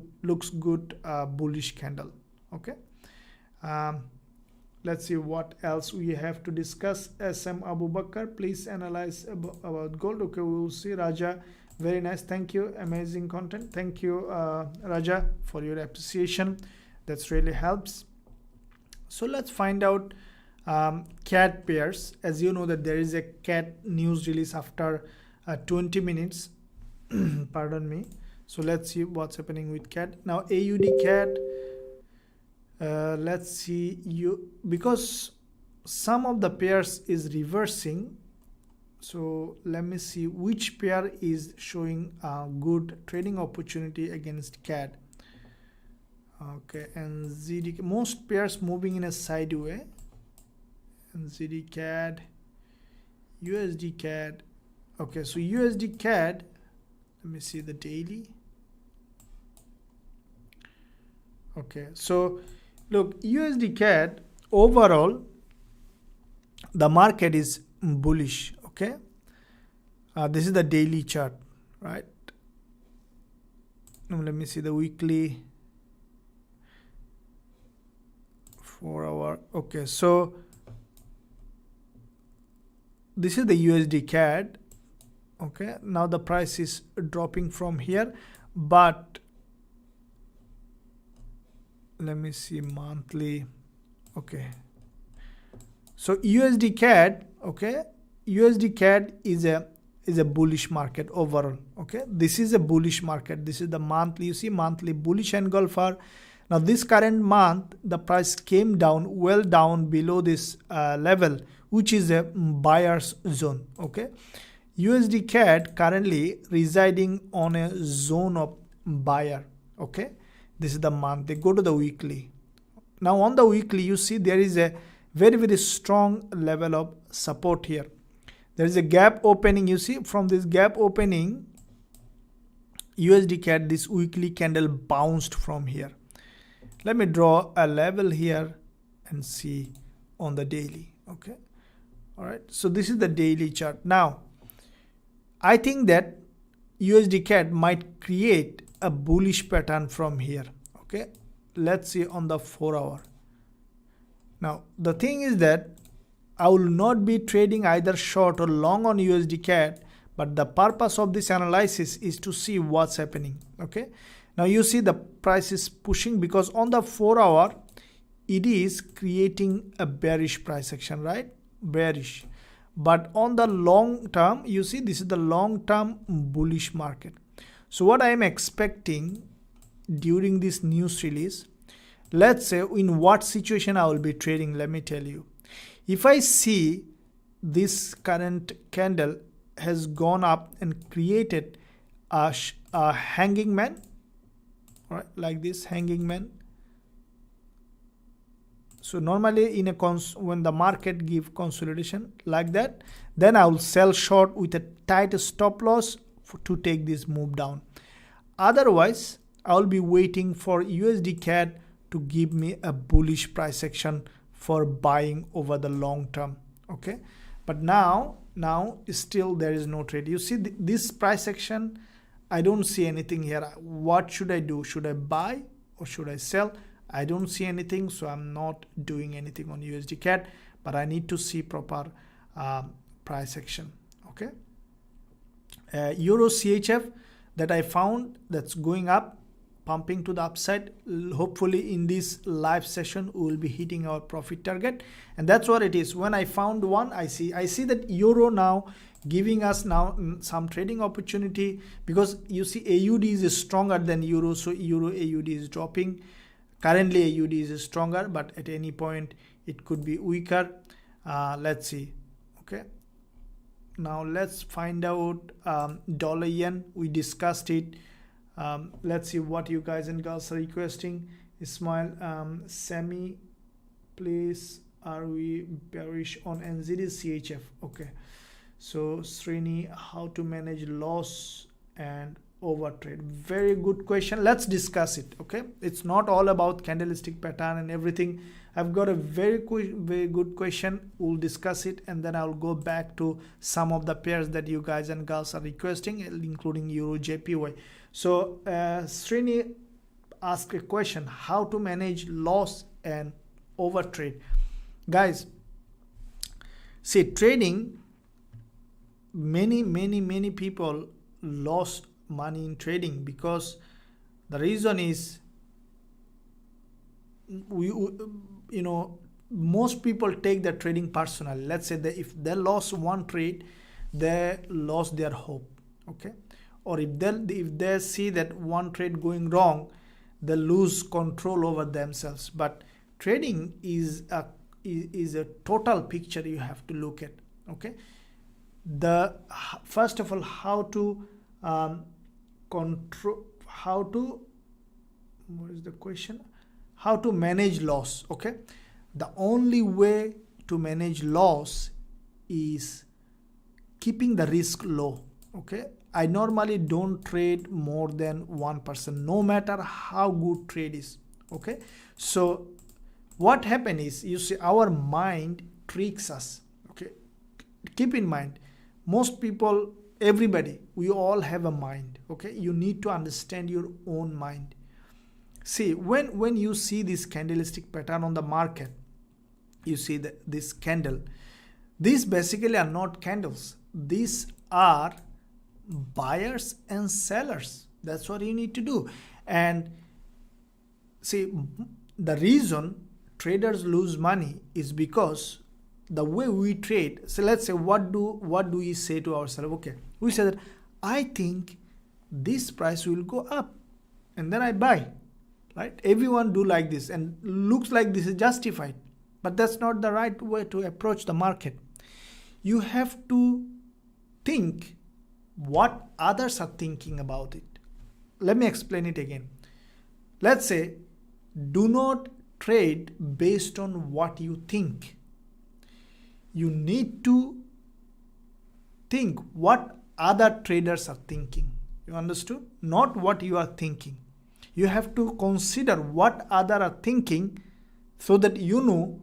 bullish candle, okay. Let's see what else we have to discuss. SM Abu Bakr, please analyze about gold. Okay, we will see. Raja, very nice, thank you, amazing content. Thank you, Raja, for your appreciation. That's really helps. So let's find out CAD pairs. As you know that there is a CAD news release after 20 minutes. Pardon me. So let's see what's happening with CAD. Now AUD CAD, let's see, because some of the pairs is reversing. So let me see which pair is showing a good trading opportunity against CAD. Okay, and ZD, most pairs moving in a sideway. And ZD CAD, USD CAD. Okay, so USD CAD, let me see the daily. Okay, so look, USD CAD overall the market is bullish, okay. This is the daily chart, right? Now let me see the weekly, 4 hour. Okay, so this is the USD CAD, okay. Now the price is dropping from here, but let me see monthly. Okay, so USD CAD, okay, USD CAD is a bullish market overall, okay. This is a bullish market. This is the monthly, you see monthly bullish engulfer. Now this current month the price came down, well down below this level, which is a buyer's zone, okay. USD CAD currently residing on a zone of buyer, okay. This is the month. They go to the weekly. Now on the weekly you see there is a very strong level of support here. There is a gap opening, you see. From this gap opening, USD CAD, this weekly candle bounced from here. Let me draw a level here and see on the daily, okay. All right, so this is the daily chart. Now I think that USD CAD might create a bullish pattern from here, okay. Let's see on the 4 hour. Now the thing is that I will not be trading either short or long on USD CAD, but the purpose of this analysis is to see what's happening, okay. Now you see the price is pushing because on the 4 hour it is creating a bearish price action, right? Bearish. But on the long term, you see this is the long term bullish market. So what I am expecting during this news release, let's say in what situation I will be trading, let me tell you. If I see this current candle has gone up and created a hanging man, right, like this hanging man. So normally in a when the market give consolidation like that, then I will sell short with a tight stop loss to take this move down. Otherwise, I will be waiting for USD CAD to give me a bullish price action for buying over the long term, okay. But now still there is no trade. You see this price action, I don't see anything here. What should I do? Should I buy or should I sell? I don't see anything, so I'm not doing anything on USD CAD, but I need to see proper price action. Okay, Euro CHF that I found that's going up, pumping to the upside. Hopefully in this live session we will be hitting our profit target, and that's what it is. When I found one, I see that Euro now giving us now some trading opportunity, because you see AUD is stronger than Euro, so Euro AUD is dropping. Currently AUD is stronger, but at any point it could be weaker. Let's see. Okay, now let's find out dollar yen. We discussed it. Let's see what you guys and girls are requesting. Ismail, Semi, please, are we bearish on NZD CHF? Okay, so Srini, how to manage loss and overtrade? Very good question. Let's discuss it. Okay, it's not all about candlestick pattern and everything. I've got a very good question. We'll discuss it, and then I'll go back to some of the pairs that you guys and girls are requesting, including Eurojpy. So Srini asked a question: how to manage loss and overtrade? Guys, see, trading, many people lost money in trading, because the reason is, most people take the trading personally. Let's say that if they lost one trade, they lost their hope. Okay, or if they see that one trade going wrong, they lose control over themselves. But trading is a total picture you have to look at. Okay, first of all, how to what is the question? How to manage loss. Okay, the only way to manage loss is keeping the risk low. Okay, I normally don't trade more than 1%, no matter how good trade is. Okay, so what happens is, you see, our mind tricks us. Okay, keep in mind, most people, everybody, we all have a mind. Okay, you need to understand your own mind. See, when you see this candlestick pattern on the market, you see this candle, these basically are not candles. These are buyers and sellers. That's what you need to do. And see, the reason traders lose money is because the way we trade. So let's say, what do we say to ourselves? Okay, we say that I think this price will go up, and then I buy. Right? Everyone do like this, and looks like this is justified, but that's not the right way to approach the market. You have to think what others are thinking about it. Let me explain it again. Let's say, do not trade based on what you think. You need to think what other traders are thinking. You understood? Not what you are thinking. You have to consider what others are thinking, so that you know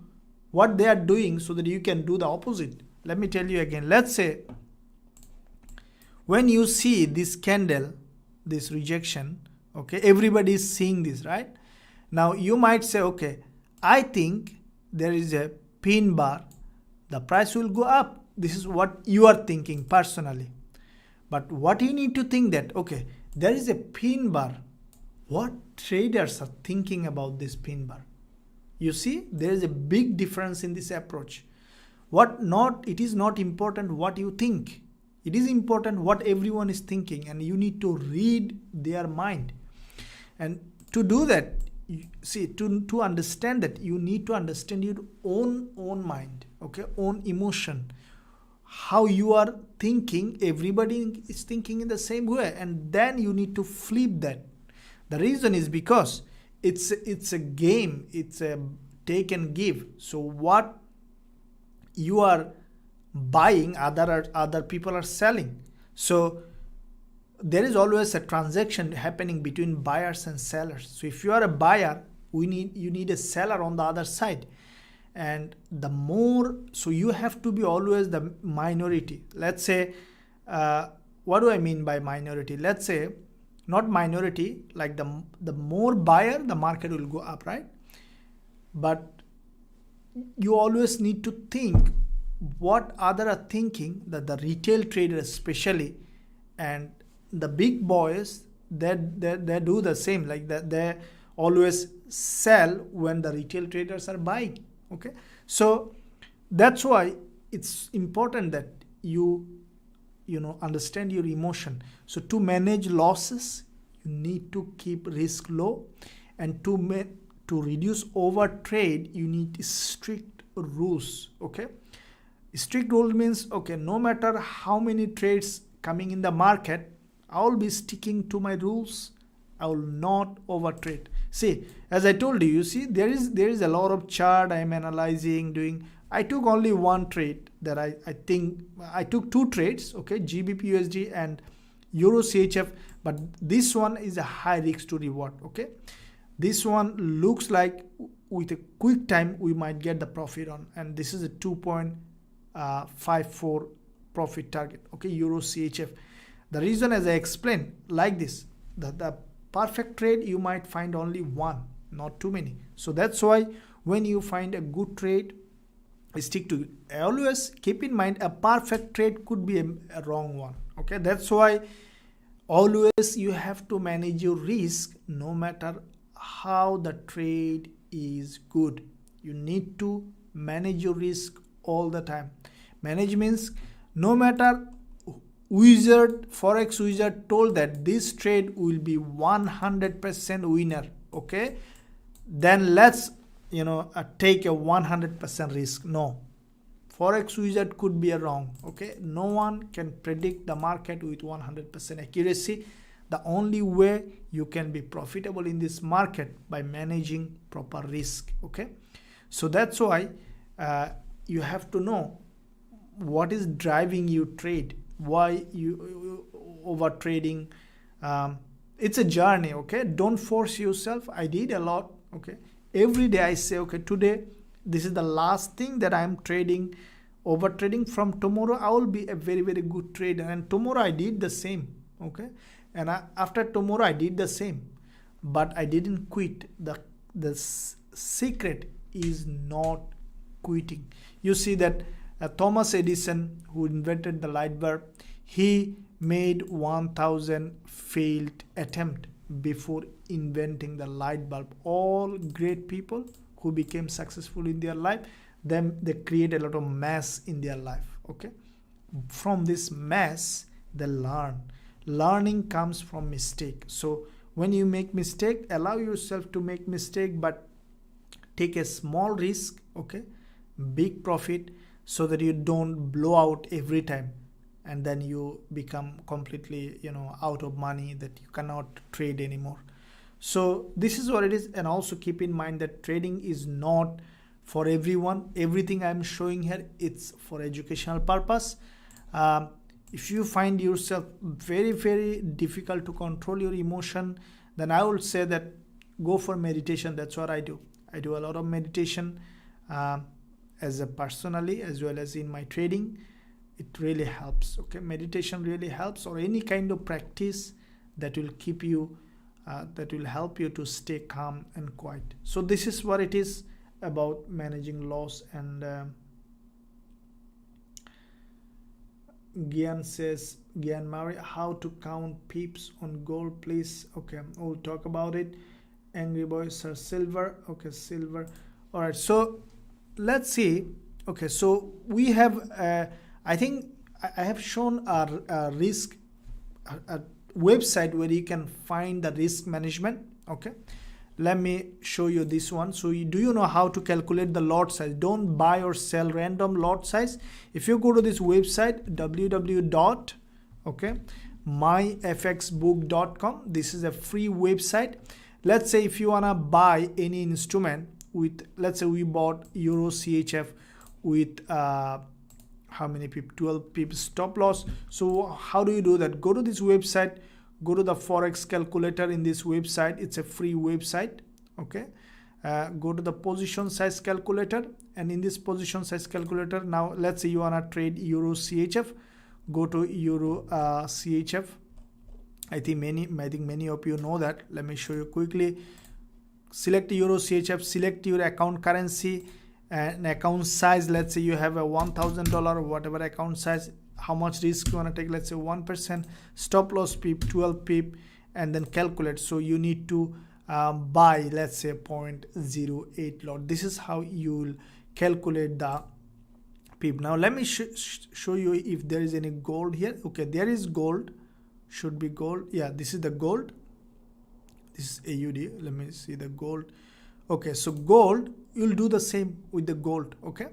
what they are doing, so that you can do the opposite. Let me tell you again. Let's say, when you see this candle, this rejection, okay, everybody is seeing this, right? Now you might say, okay, I think there is a pin bar, the price will go up. This is what you are thinking personally. But what you need to think that, okay, there is a pin bar. What traders are thinking about this pin bar? You see, there is a big difference in this approach. It is not important what you think. It is important what everyone is thinking, and you need to read their mind. And to do that, see, to understand that, you need to understand your own mind, okay, own emotion, how you are thinking. Everybody is thinking in the same way, and then you need to flip that. The reason is because it's a game, it's a take and give. So what you are buying, other people are selling. So there is always a transaction happening between buyers and sellers. So if you are a buyer, you need a seller on the other side. And so you have to be always the minority. Let's say, what do I mean by minority? Let's say, not minority, like the more buyer, the market will go up, right? but you always need to think what other are thinking, that the retail traders especially and the big boys, they do the same, like that they always sell when the retail traders are buying. Okay, so that's why it's important that you understand your emotion. So to manage losses, you need to keep risk low, and to reduce over trade, you need strict rules. Okay, strict rule means, okay, no matter how many trades coming in the market, I will be sticking to my rules. I will not overtrade. See, as I told you, there is a lot of chart I am analyzing, doing. I took only one trade that I think I took two trades, okay, Gbpusd and Eurusd, but this one is a high risk to reward. Okay, this one looks like with a quick time we might get the profit on, and this is a 2.54 profit target. Okay, Eurusd. The reason, as I explained, like this, the perfect trade you might find only one, not too many. So that's why when you find a good trade, stick to it. Always keep in mind a perfect trade could be a wrong one. Okay, that's why always you have to manage your risk. No matter how the trade is good, you need to manage your risk all the time. Manage means, no matter Forex Wizard told that this trade will be 100% winner, okay, then let's take a 100% risk. No, Forex Wizard could be wrong. Okay, no one can predict the market with 100% accuracy. The only way you can be profitable in this market by managing proper risk. Okay, so that's why you have to know what is driving you trade, why you over trading. It's a journey. Okay, don't force yourself. I did a lot. Okay, every day I say, okay, today this is the last thing that I'm trading, over trading. From tomorrow I will be a very, very good trader, and tomorrow I did the same. Okay, and after tomorrow I did the same, but I didn't quit. The secret is not quitting. You see that Thomas Edison, who invented the light bulb, he made 1000 failed attempt before inventing the light bulb. All great people who became successful in their life, then they create a lot of mess in their life. Okay, from this mess they learn. Learning comes from mistake. So when you make mistake, allow yourself to make mistake, but take a small risk. Okay, big profit, so that you don't blow out every time and then you become completely out of money, that you cannot trade anymore. So this is what it is. And also keep in mind that trading is not for everyone. Everything I'm showing here, it's for educational purpose. If you find yourself very, very difficult to control your emotion, then I would say that go for meditation. That's what I do. I do a lot of meditation as a personally as well as in my trading. It really helps. Okay, meditation really helps, or any kind of practice that will keep you that will help you to stay calm and quiet. So this is what it is about managing loss. And Gian says, Gian Mari, how to count pips on gold, please? Okay, we'll talk about it. Angry boys, sir, silver. Okay, silver. All right, so let's see. Okay, so we have I think I have shown a risk a website where you can find the risk management. Okay, let me show you this one. So do you know how to calculate the lot size? Don't buy or sell random lot size. If you go to this website, myfxbook.com, this is a free website. Let's say if you wanna buy any instrument with, let's say we bought Eurusd with how many pips? 12 pips stop loss. So how do you do that? Go to this website, go to the Forex calculator in this website. It's a free website. Okay, go to the position size calculator, and in this position size calculator, now let's say you wanna trade Eurusd, go to Eurusd. I think many of you know that. Let me show you quickly. select Euro CHF, select your account currency and account size. Let's say you have a $1,000, whatever account size, how much risk you want to take, let's say 1%, stop loss pip 12 pip, and then calculate. So you need to buy, let's say 0.08 lot. This is how you will calculate the pip. Now let me show you if there is any gold here. Okay, there is gold, should be gold. Yeah, this is the gold, this is AUD. Let me see the gold. Okay, so gold, you'll do the same with the gold. Okay,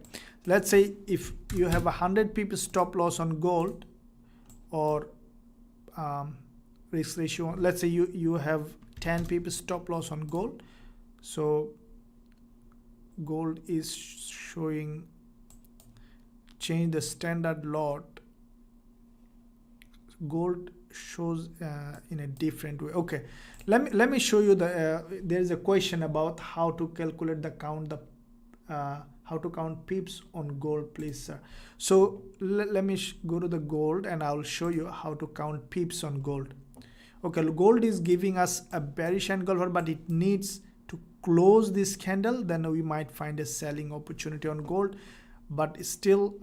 let's say if you have 100 pip stop loss on gold, or risk ratio, let's say you have 10 pip stop loss on gold. So gold is showing, change the standard lot, gold shows in a different way. Okay, let me show you the there is a question about how to calculate the count, the how to count pips on gold, please sir. So let me go to the gold and I'll show you how to count pips on gold. Okay, gold is giving us a bearish candle, but it needs to close this candle, then we might find a selling opportunity on gold. But still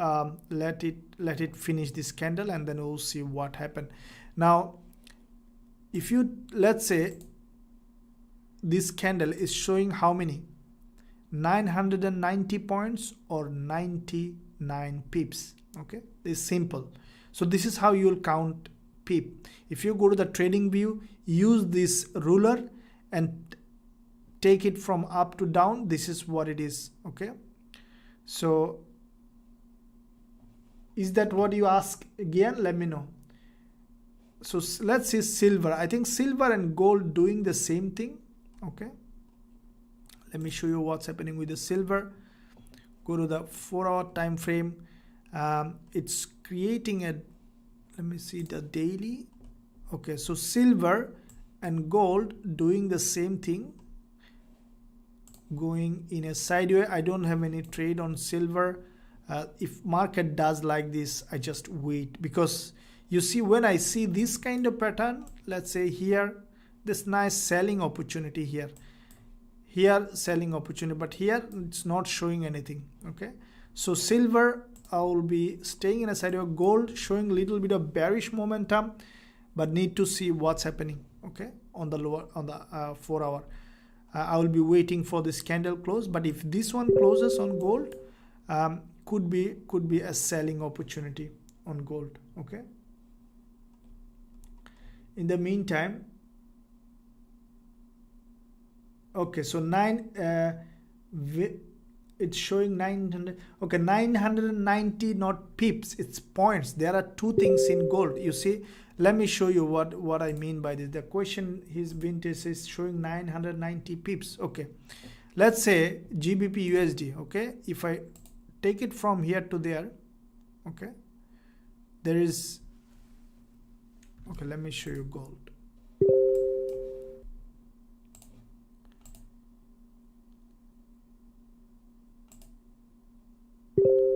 let it finish this candle and then we'll see what happened. Now if you, let's say this candle is showing how many, 990 points or 99 pips. Okay, it's simple. So this is how you will count pip. If you go to the trading view, use this ruler and take it from up to down. This is what it is. Okay, so is that what you ask again? Let me know. So let's see silver. I think silver and gold doing the same thing. Okay, let me show you what's happening with the silver. Go to the 4-hour time frame. It's creating a, let me see the daily. Okay, so silver and gold doing the same thing, going in a sideways. I don't have any trade on silver. If market does like this, I just wait, because you see when I see this kind of pattern, let's say here, this nice selling opportunity here selling opportunity, but here it's not showing anything. Okay, so silver I will be staying in a sideways, gold showing a little bit of bearish momentum, but need to see what's happening. Okay, on the lower, on the 4-hour, I will be waiting for this candle close. But if this one closes on gold, could be a selling opportunity on gold. Okay, in the meantime, okay, so it's showing 900. Okay, 990 not pips, it's points. There are two things in gold, you see. Let me show you what I mean by this. The question, his vintage is showing 990 pips. Okay, let's say GBP USD. Okay, if I take it from here to there, okay, there is, okay, let me show you gold.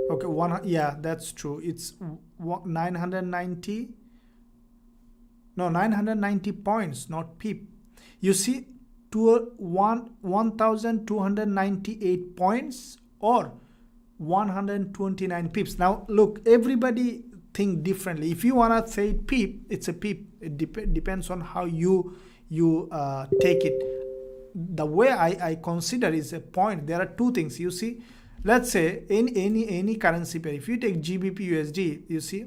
Okay, yeah, that's true. It's 990. No, 990 points, not pip. You see, 1,298 points or 129 pips. Now look, everybody think differently. If you wanna say pip, it's a pip. It depends on how you take it. The way I consider is a point. There are two things. You see, let's say in any currency pair, if you take GBP USD, you see,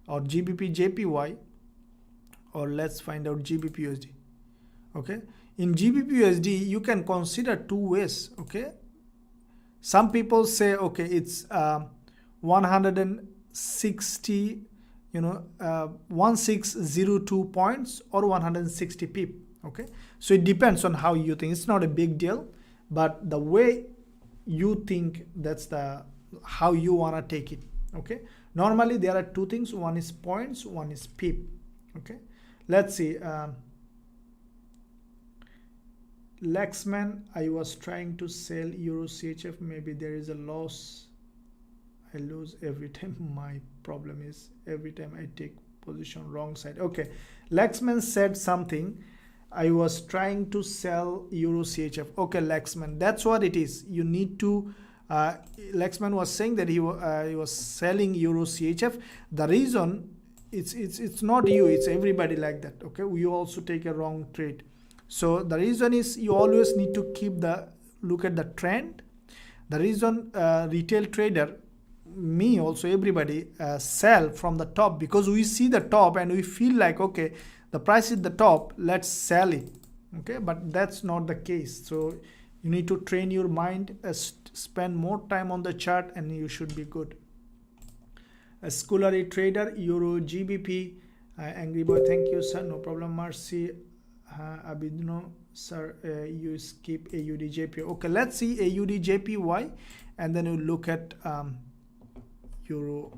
or GBP JPY, or let's find out GBP USD. Okay, in GBP USD you can consider two ways. Okay, some people say, okay, it's 160, 1602 points or 160 pip. Okay, so it depends on how you think. It's not a big deal, but the way you think, that's the how you want to take it. Okay, normally there are two things, one is points, one is pip. Okay, let's see. Lexman, I was trying to sell Euro CHF. Maybe there is a loss. I lose every time. My problem is every time I take position wrong side. Okay, Lexman said something. I was trying to sell Euro CHF. Okay, Lexman, that's what it is. You need to Lexman was saying that he was selling Euro CHF. The reason, it's not you, it's everybody like that. Okay, we also take a wrong trade. So the reason is you always need to keep the look at the trend. The reason retail trader, me also, everybody sell from the top, because we see the top and we feel like, okay, the price is the top, let's sell it. Okay, but that's not the case. So you need to train your mind, spend more time on the chart, and you should be good. A scholarly trader, Euro GBP, Angry Boy, thank you sir, no problem. Mercy, Abidno sir, you skip Usdjpy. Okay, let's see Usdjpy, and then we'll look at Euro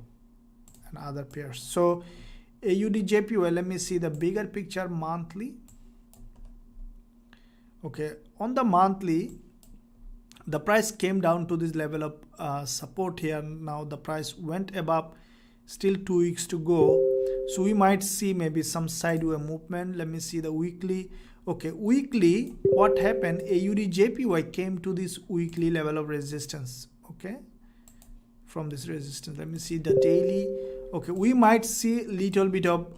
and other pairs. So Usdjpy, let me see the bigger picture, monthly. Okay, on the monthly, the price came down to this level of support here. Now the price went above, still 2 weeks to go, so we might see maybe some sideways movement. Let me see the weekly. Okay, weekly, what happened, Usdjpy came to this weekly level of resistance. Okay, from this resistance, let me see the daily. Okay, we might see little bit of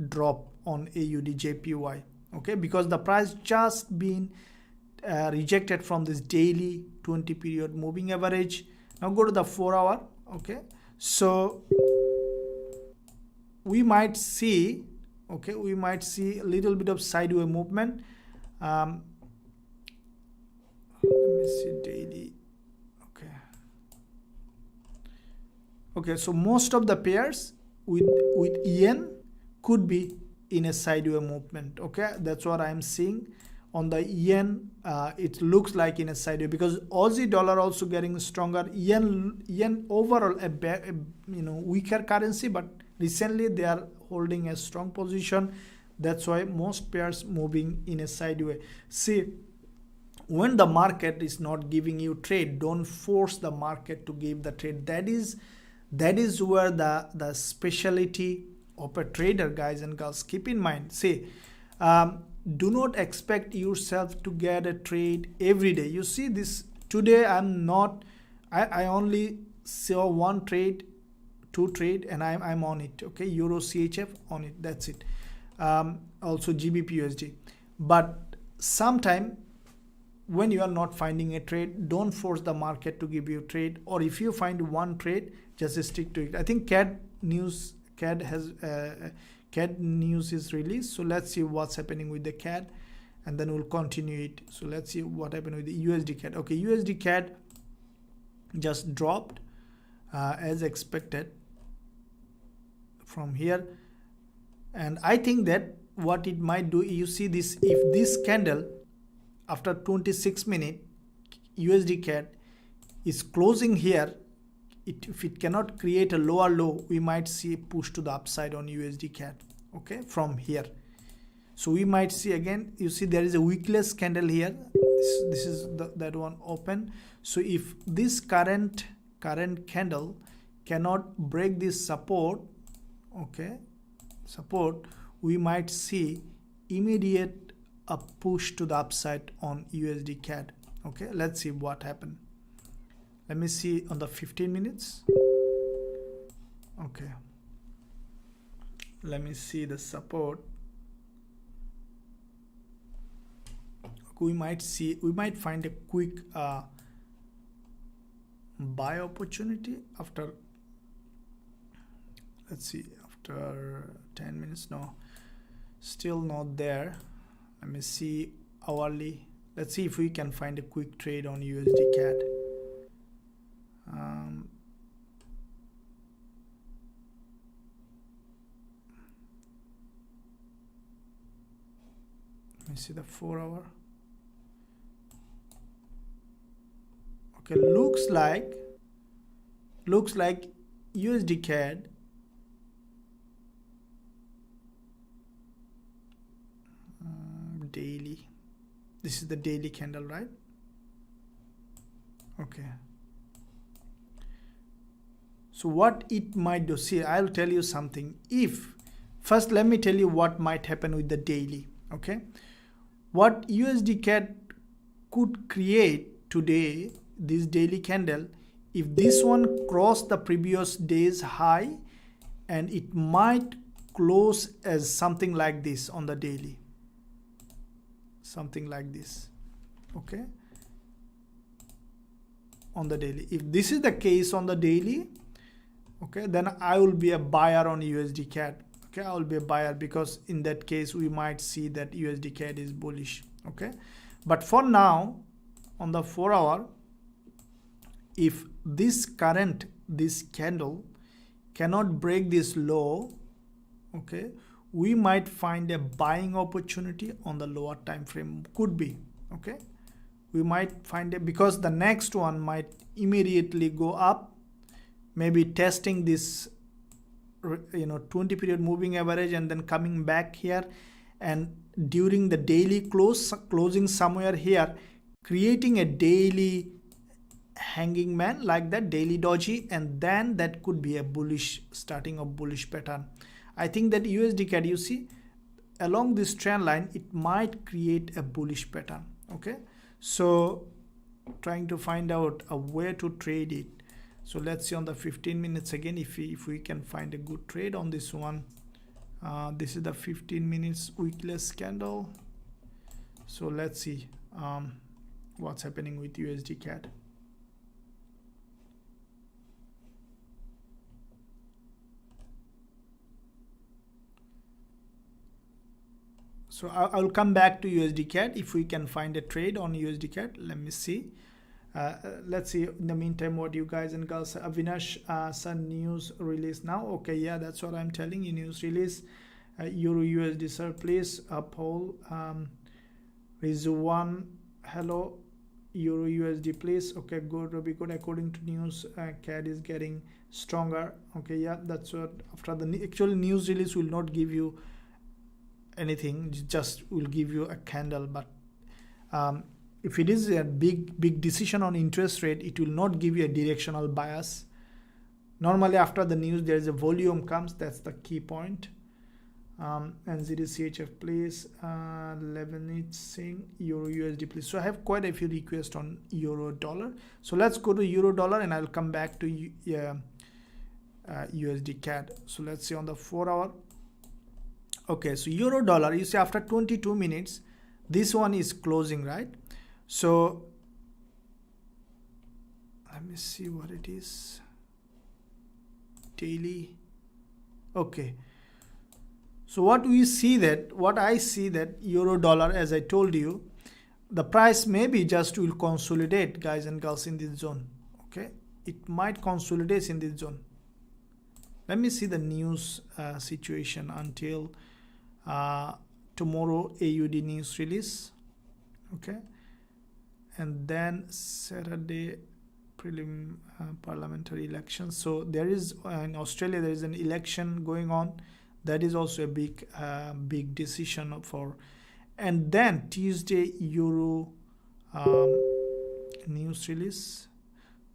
drop on Usdjpy. Okay, because the price just been rejected from this daily 20 period moving average. Now go to the 4 hour. Okay, so we might see, okay, we might see a little bit of sideways movement. Let me see daily. Okay, okay, so most of the pairs with yen could be in a sideways movement. Okay, that's what I'm seeing on the yen. It looks like in a sideways, because Aussie dollar also getting stronger. Yen overall weaker currency, but recently they are holding a strong position. That's why most pairs moving in a sideways. See, when the market is not giving you trade, don't force the market to give the trade. That is where the specialty of a trader, guys and girls. Keep in mind, see, do not expect yourself to get a trade every day. You see this today, I only saw 1 trade, 2 trade, and I'm on it. Okay, Euro CHF on it, that's it. Also Gbpusd. But sometime when you are not finding a trade, don't force the market to give you a trade, or if you find 1 trade, just stick to it. I think CAD news is released, so let's see what's happening with the CAD, and then we'll continue it. So let's see what happened with the USD CAD. Okay, USD CAD just dropped as expected from here, and I think that what it might do, you see this, if this candle after 26 minutes USD CAD is closing here, if it cannot create a lower low, we might see a push to the upside on USD CAD. Okay, from here. So we might see again, you see there is a wickless candle here. This is that one open. So if this current candle cannot break this support, okay, support, we might see immediate a push to the upside on USD CAD. Okay, let's see what happened. Let me see on the 15 minutes. Okay, let me see the support. We might find a quick buy opportunity after, let's see, after 10 minutes. No, still not there. Let me see hourly. Let's see if we can find a quick trade on USD CAD. Let me see the 4 hour. Okay, looks like USD CAD daily. This is the daily candle, right? Okay. So what it might do, see, I'll tell you something. If first, let me tell you what might happen with the daily. Okay, what USD CAD could create today, this daily candle, if this one crossed the previous day's high, and it might close as something like this on the daily, something like this, okay, on the daily. If this is the case on the daily, okay, then I will be a buyer on USD CAD. Okay, I will be a buyer, because in that case we might see that USD CAD is bullish. Okay, but for now on the 4 hour, if this candle cannot break this low, okay, we might find a buying opportunity on the lower time frame. Could be, okay, we might find it, because the next one might immediately go up, maybe testing this 20 period moving average and then coming back here, and during the daily closing somewhere here, creating a daily hanging man like that, daily doji, and then that could be a bullish, starting of bullish pattern. I think that USD CAD, you see, along this trend line, it might create a bullish pattern. Okay, so trying to find out a way to trade it. So let's see on the 15 minutes again, if we can find a good trade on this one. This is the 15 minutes wickless candle. So let's see what's happening with USD CAD. So I'll come back to USD CAD if we can find a trade on USD CAD. Let me see. Let's see in the meantime what you guys and girls. Avinash, some news release now. Okay, yeah, that's what I'm telling you. News release. Euro USD surplus uphold. Rizwan, hello. Euro USD please. Okay, good, Ruby, good. According to news, CAD is getting stronger. Okay, yeah, that's what. After the actual news release will not give you anything, just will give you a candle, but if it is a big decision on interest rate, it will not give you a directional bias. Normally after the news there is a volume comes, that's the key point. And ZDCHF please, 11 it's saying Euro USD please. So I have quite a few requests on Euro dollar, so let's go to Euro dollar and I'll come back to USD CAD. So let's see on the 4 hour. Okay, so Euro dollar, you see after 22 minutes this one is closing, right? So let me see what it is. Daily. Okay, so what I see that Euro dollar, as I told you, the price maybe just will consolidate, guys and girls, in this zone. Okay, it might consolidate in this zone. Let me see the news situation until tomorrow AUD news release. Okay, and then Saturday prelim parliamentary elections. So there is in Australia there is an election going on. That is also a big decision for. And then Tuesday Euro news release.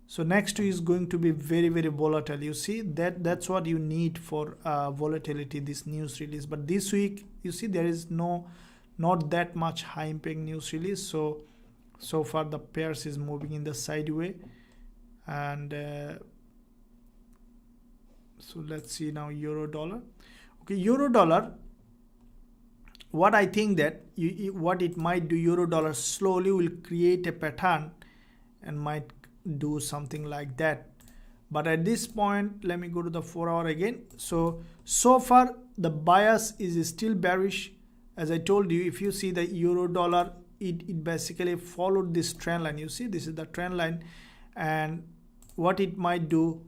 So next week is going to be very volatile. You see that's what you need for volatility, this news release. But this week you see there is not that much high impact news release. So far the pairs is moving in the sideway, and so let's see now Euro dollar. Okay, Euro dollar, what I think that what it might do, Euro dollar slowly will create a pattern and might do something like that. But at this point, let me go to the 4 hour again. So far the bias is still bearish. As I told you, if you see the Euro dollar, it basically followed this trend line. You see, this is the trend line, and what it might do,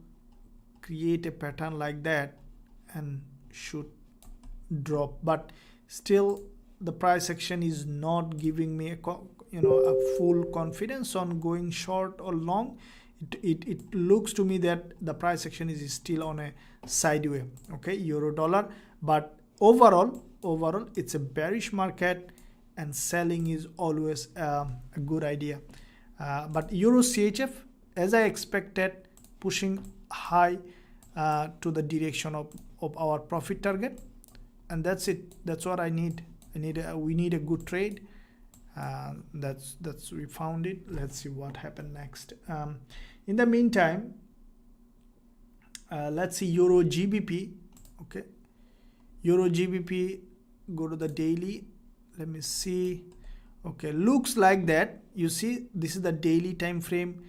create a pattern like that and should drop. But still the price action is not giving me a full confidence on going short or long. It looks to me that the price action is still on a sideway. Okay, Euro dollar, but overall it's a bearish market, and selling is always a good idea. But Euro CHF, as I expected, pushing high to the direction of our profit target, and that's it. That's what I need. We need a good trade, That's we found it. Let's see what happened next. In the meantime, let's see Euro GBP. Okay, Euro GBP, go to the daily. Let me see. Okay, looks like that. You see, this is the daily time frame.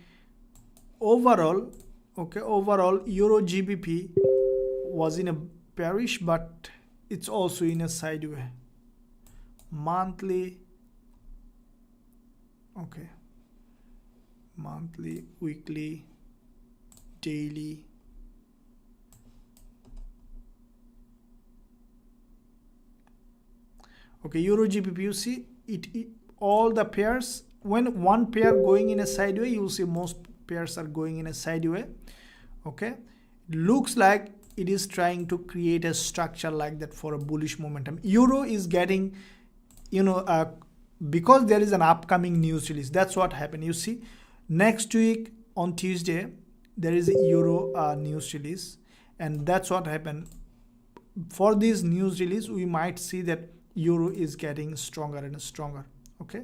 Overall, okay, overall Euro GBP was in a bearish, but it's also in a sideways. Monthly, okay, monthly, weekly, daily. Okay, Euro GBP, you see it all the pairs, when one pair going in a sideways, you will see most pairs are going in a sideways. Okay, looks like it is trying to create a structure like that for a bullish momentum. Euro is getting, you know, because there is an upcoming news release. That's what happened. You see, next week on Tuesday there is a Euro news release, and that's what happened. For this news release, we might see that Euro is getting stronger and stronger. Okay,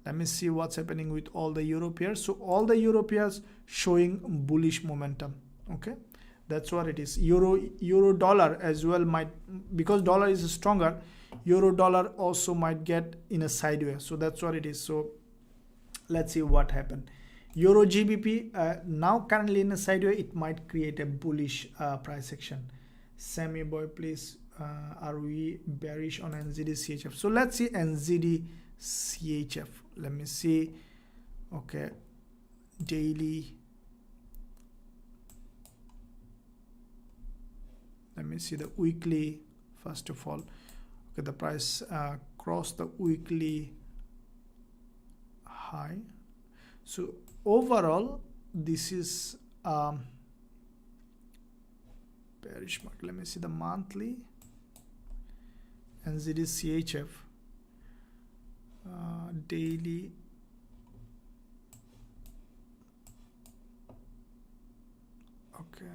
let me see what's happening with all the Euro pairs. So all the Euro pairs showing bullish momentum. Okay, that's what it is. Euro dollar as well might, because dollar is stronger, Euro dollar also might get in a sideways. So that's what it is. So let's see what happened. Euro GBP now currently in a sideways, it might create a bullish price action. Sammy boy, please, are we bearish on NZD CHF? So let's see NZD CHF. Let me see. Okay, daily. Let me see the weekly first of all. Okay, the price crossed the weekly high. So overall, this is bearish market. Let me see the monthly NZD CHF, daily. Okay,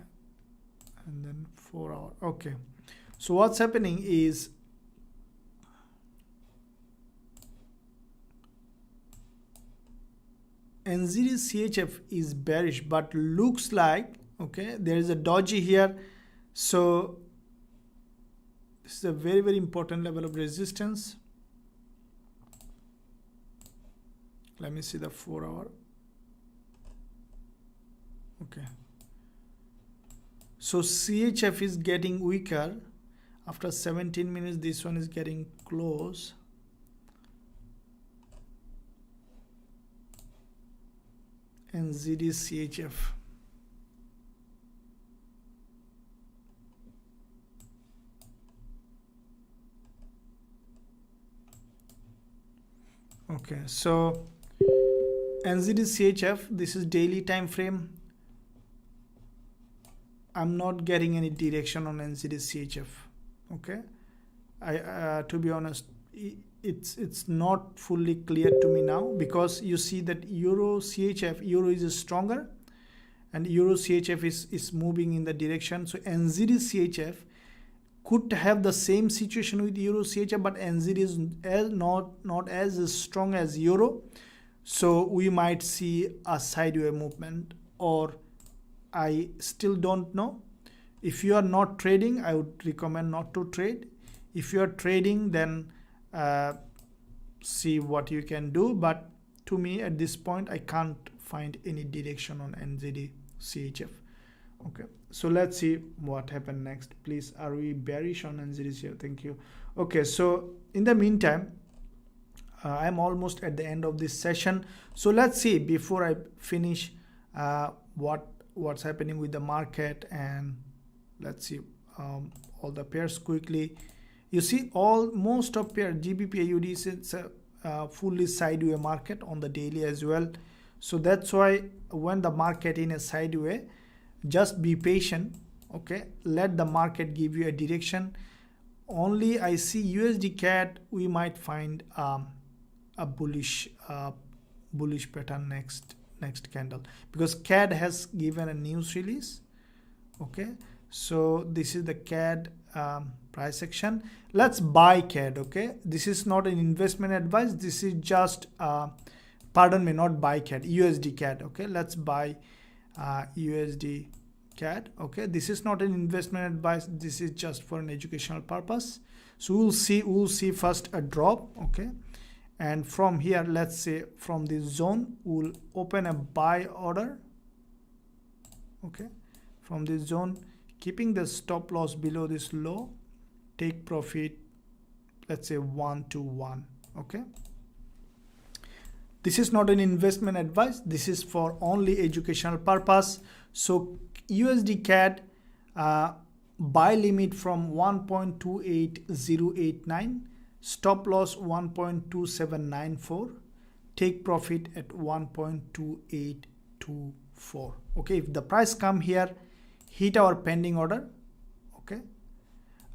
and then 4 hour. Okay, so what's happening is NZD CHF is bearish, but looks like, okay, there is a doji here. So this is a very, very important level of resistance. Let me see the 4 hour. Okay, so CHF is getting weaker after 17 minutes. This one is getting close. NZD CHF. Okay, so NZD CHF, this is daily time frame. I'm not getting any direction on NZD CHF. Okay, I to be honest, it's not fully clear to me now, because you see that Euro CHF, Euro is stronger and Euro CHF is moving in the direction. So NZD CHF could have the same situation with Euro CHF, but NZD is not as strong as Euro. So we might see a sideways movement, or I still don't know. If you are not trading, I would recommend not to trade. If you are trading, then see what you can do. But to me at this point, I can't find any direction on NZD CHF. Okay, so let's see what happened next. Please, are we bearish on NZD CHF? Thank you. Okay, so in the meantime, I'm almost at the end of this session. So let's see, before I finish, what's happening with the market, and let's see all the pairs quickly. You see, most of pair GBP AUD is a fully sideways market on the daily as well. So that's why when the market in a sideways, just be patient. Okay, let the market give you a direction. Only I see USD CAD, we might find a bullish pattern next candle, because CAD has given a news release. Okay, so this is the CAD price action. Let's buy CAD. Okay, this is not an investment advice, this is just pardon me, not buy CAD, USD CAD. Okay, let's buy USD CAD. Okay, this is not an investment advice, this is just for an educational purpose. So we'll see first a drop. Okay, and from here, let's say from this zone, we'll open a buy order. Okay, from this zone, keeping the stop loss below this low, take profit, let's say 1 to 1. Okay, this is not an investment advice, this is for only educational purpose. So USD CAD buy limit from 1.28089, stop loss 1.2794, take profit at 1.2824. Okay, if the price come here, hit our pending order. Okay,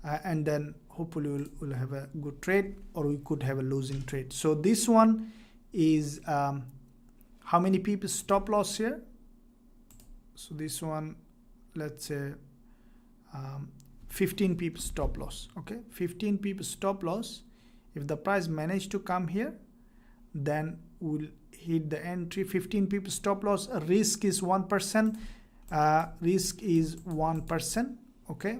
and then hopefully we'll have a good trade, or we could have a losing trade. So this one is how many pips stop loss here? So this one, let's say 15 pips stop loss. Okay, 15 pips stop loss. If the price managed to come here, then we'll hit the entry. 15 pips stop loss, risk is 1%. Risk is 1%. Okay,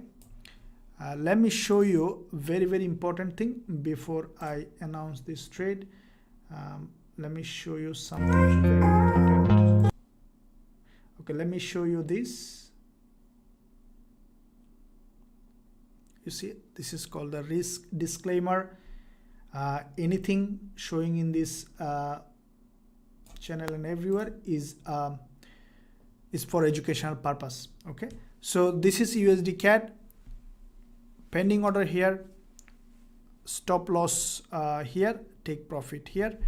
let me show you very important thing before I announce this trade. Let me show you something very important. Okay, let me show you this. You see, this is called the risk disclaimer. Anything showing in this channel and everywhere is for educational purpose. Okay, so this is USD CAD, pending order here, stop loss here, take profit here.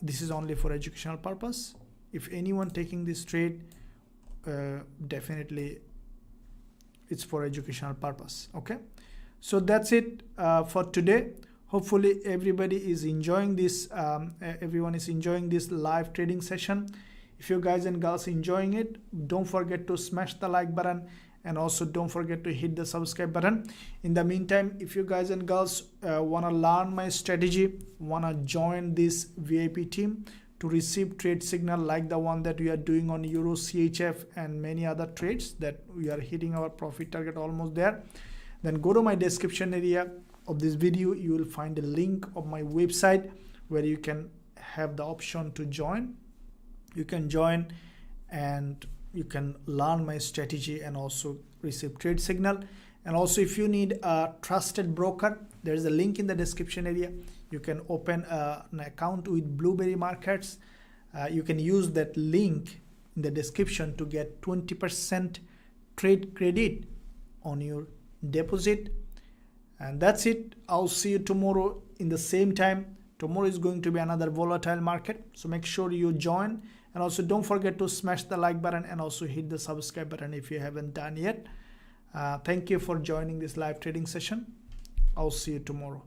This is only for educational purpose. If anyone taking this trade, definitely it's for educational purpose. Okay, so that's it for today. Hopefully everybody is enjoying this, everyone is enjoying this live trading session. If you guys and girls enjoying it, don't forget to smash the like button, and also don't forget to hit the subscribe button. In the meantime, if you guys and girls want to learn my strategy, want to join this VIP team to receive trade signal like the one that we are doing on Euro CHF and many other trades that we are hitting our profit target almost there, then go to my description area of this video. You will find a link of my website where you can have the option to join. You can join and you can learn my strategy and also receive trade signal. And also, if you need a trusted broker, there is a link in the description area. You can open an account with Blueberry Markets. You can use that link in the description to get 20% trade credit on your deposit. And that's it. I'll see you tomorrow in the same time. Tomorrow is going to be another volatile market, so make sure you join, and also don't forget to smash the like button and also hit the subscribe button if you haven't done yet. Thank you for joining this live trading session. I'll see you tomorrow.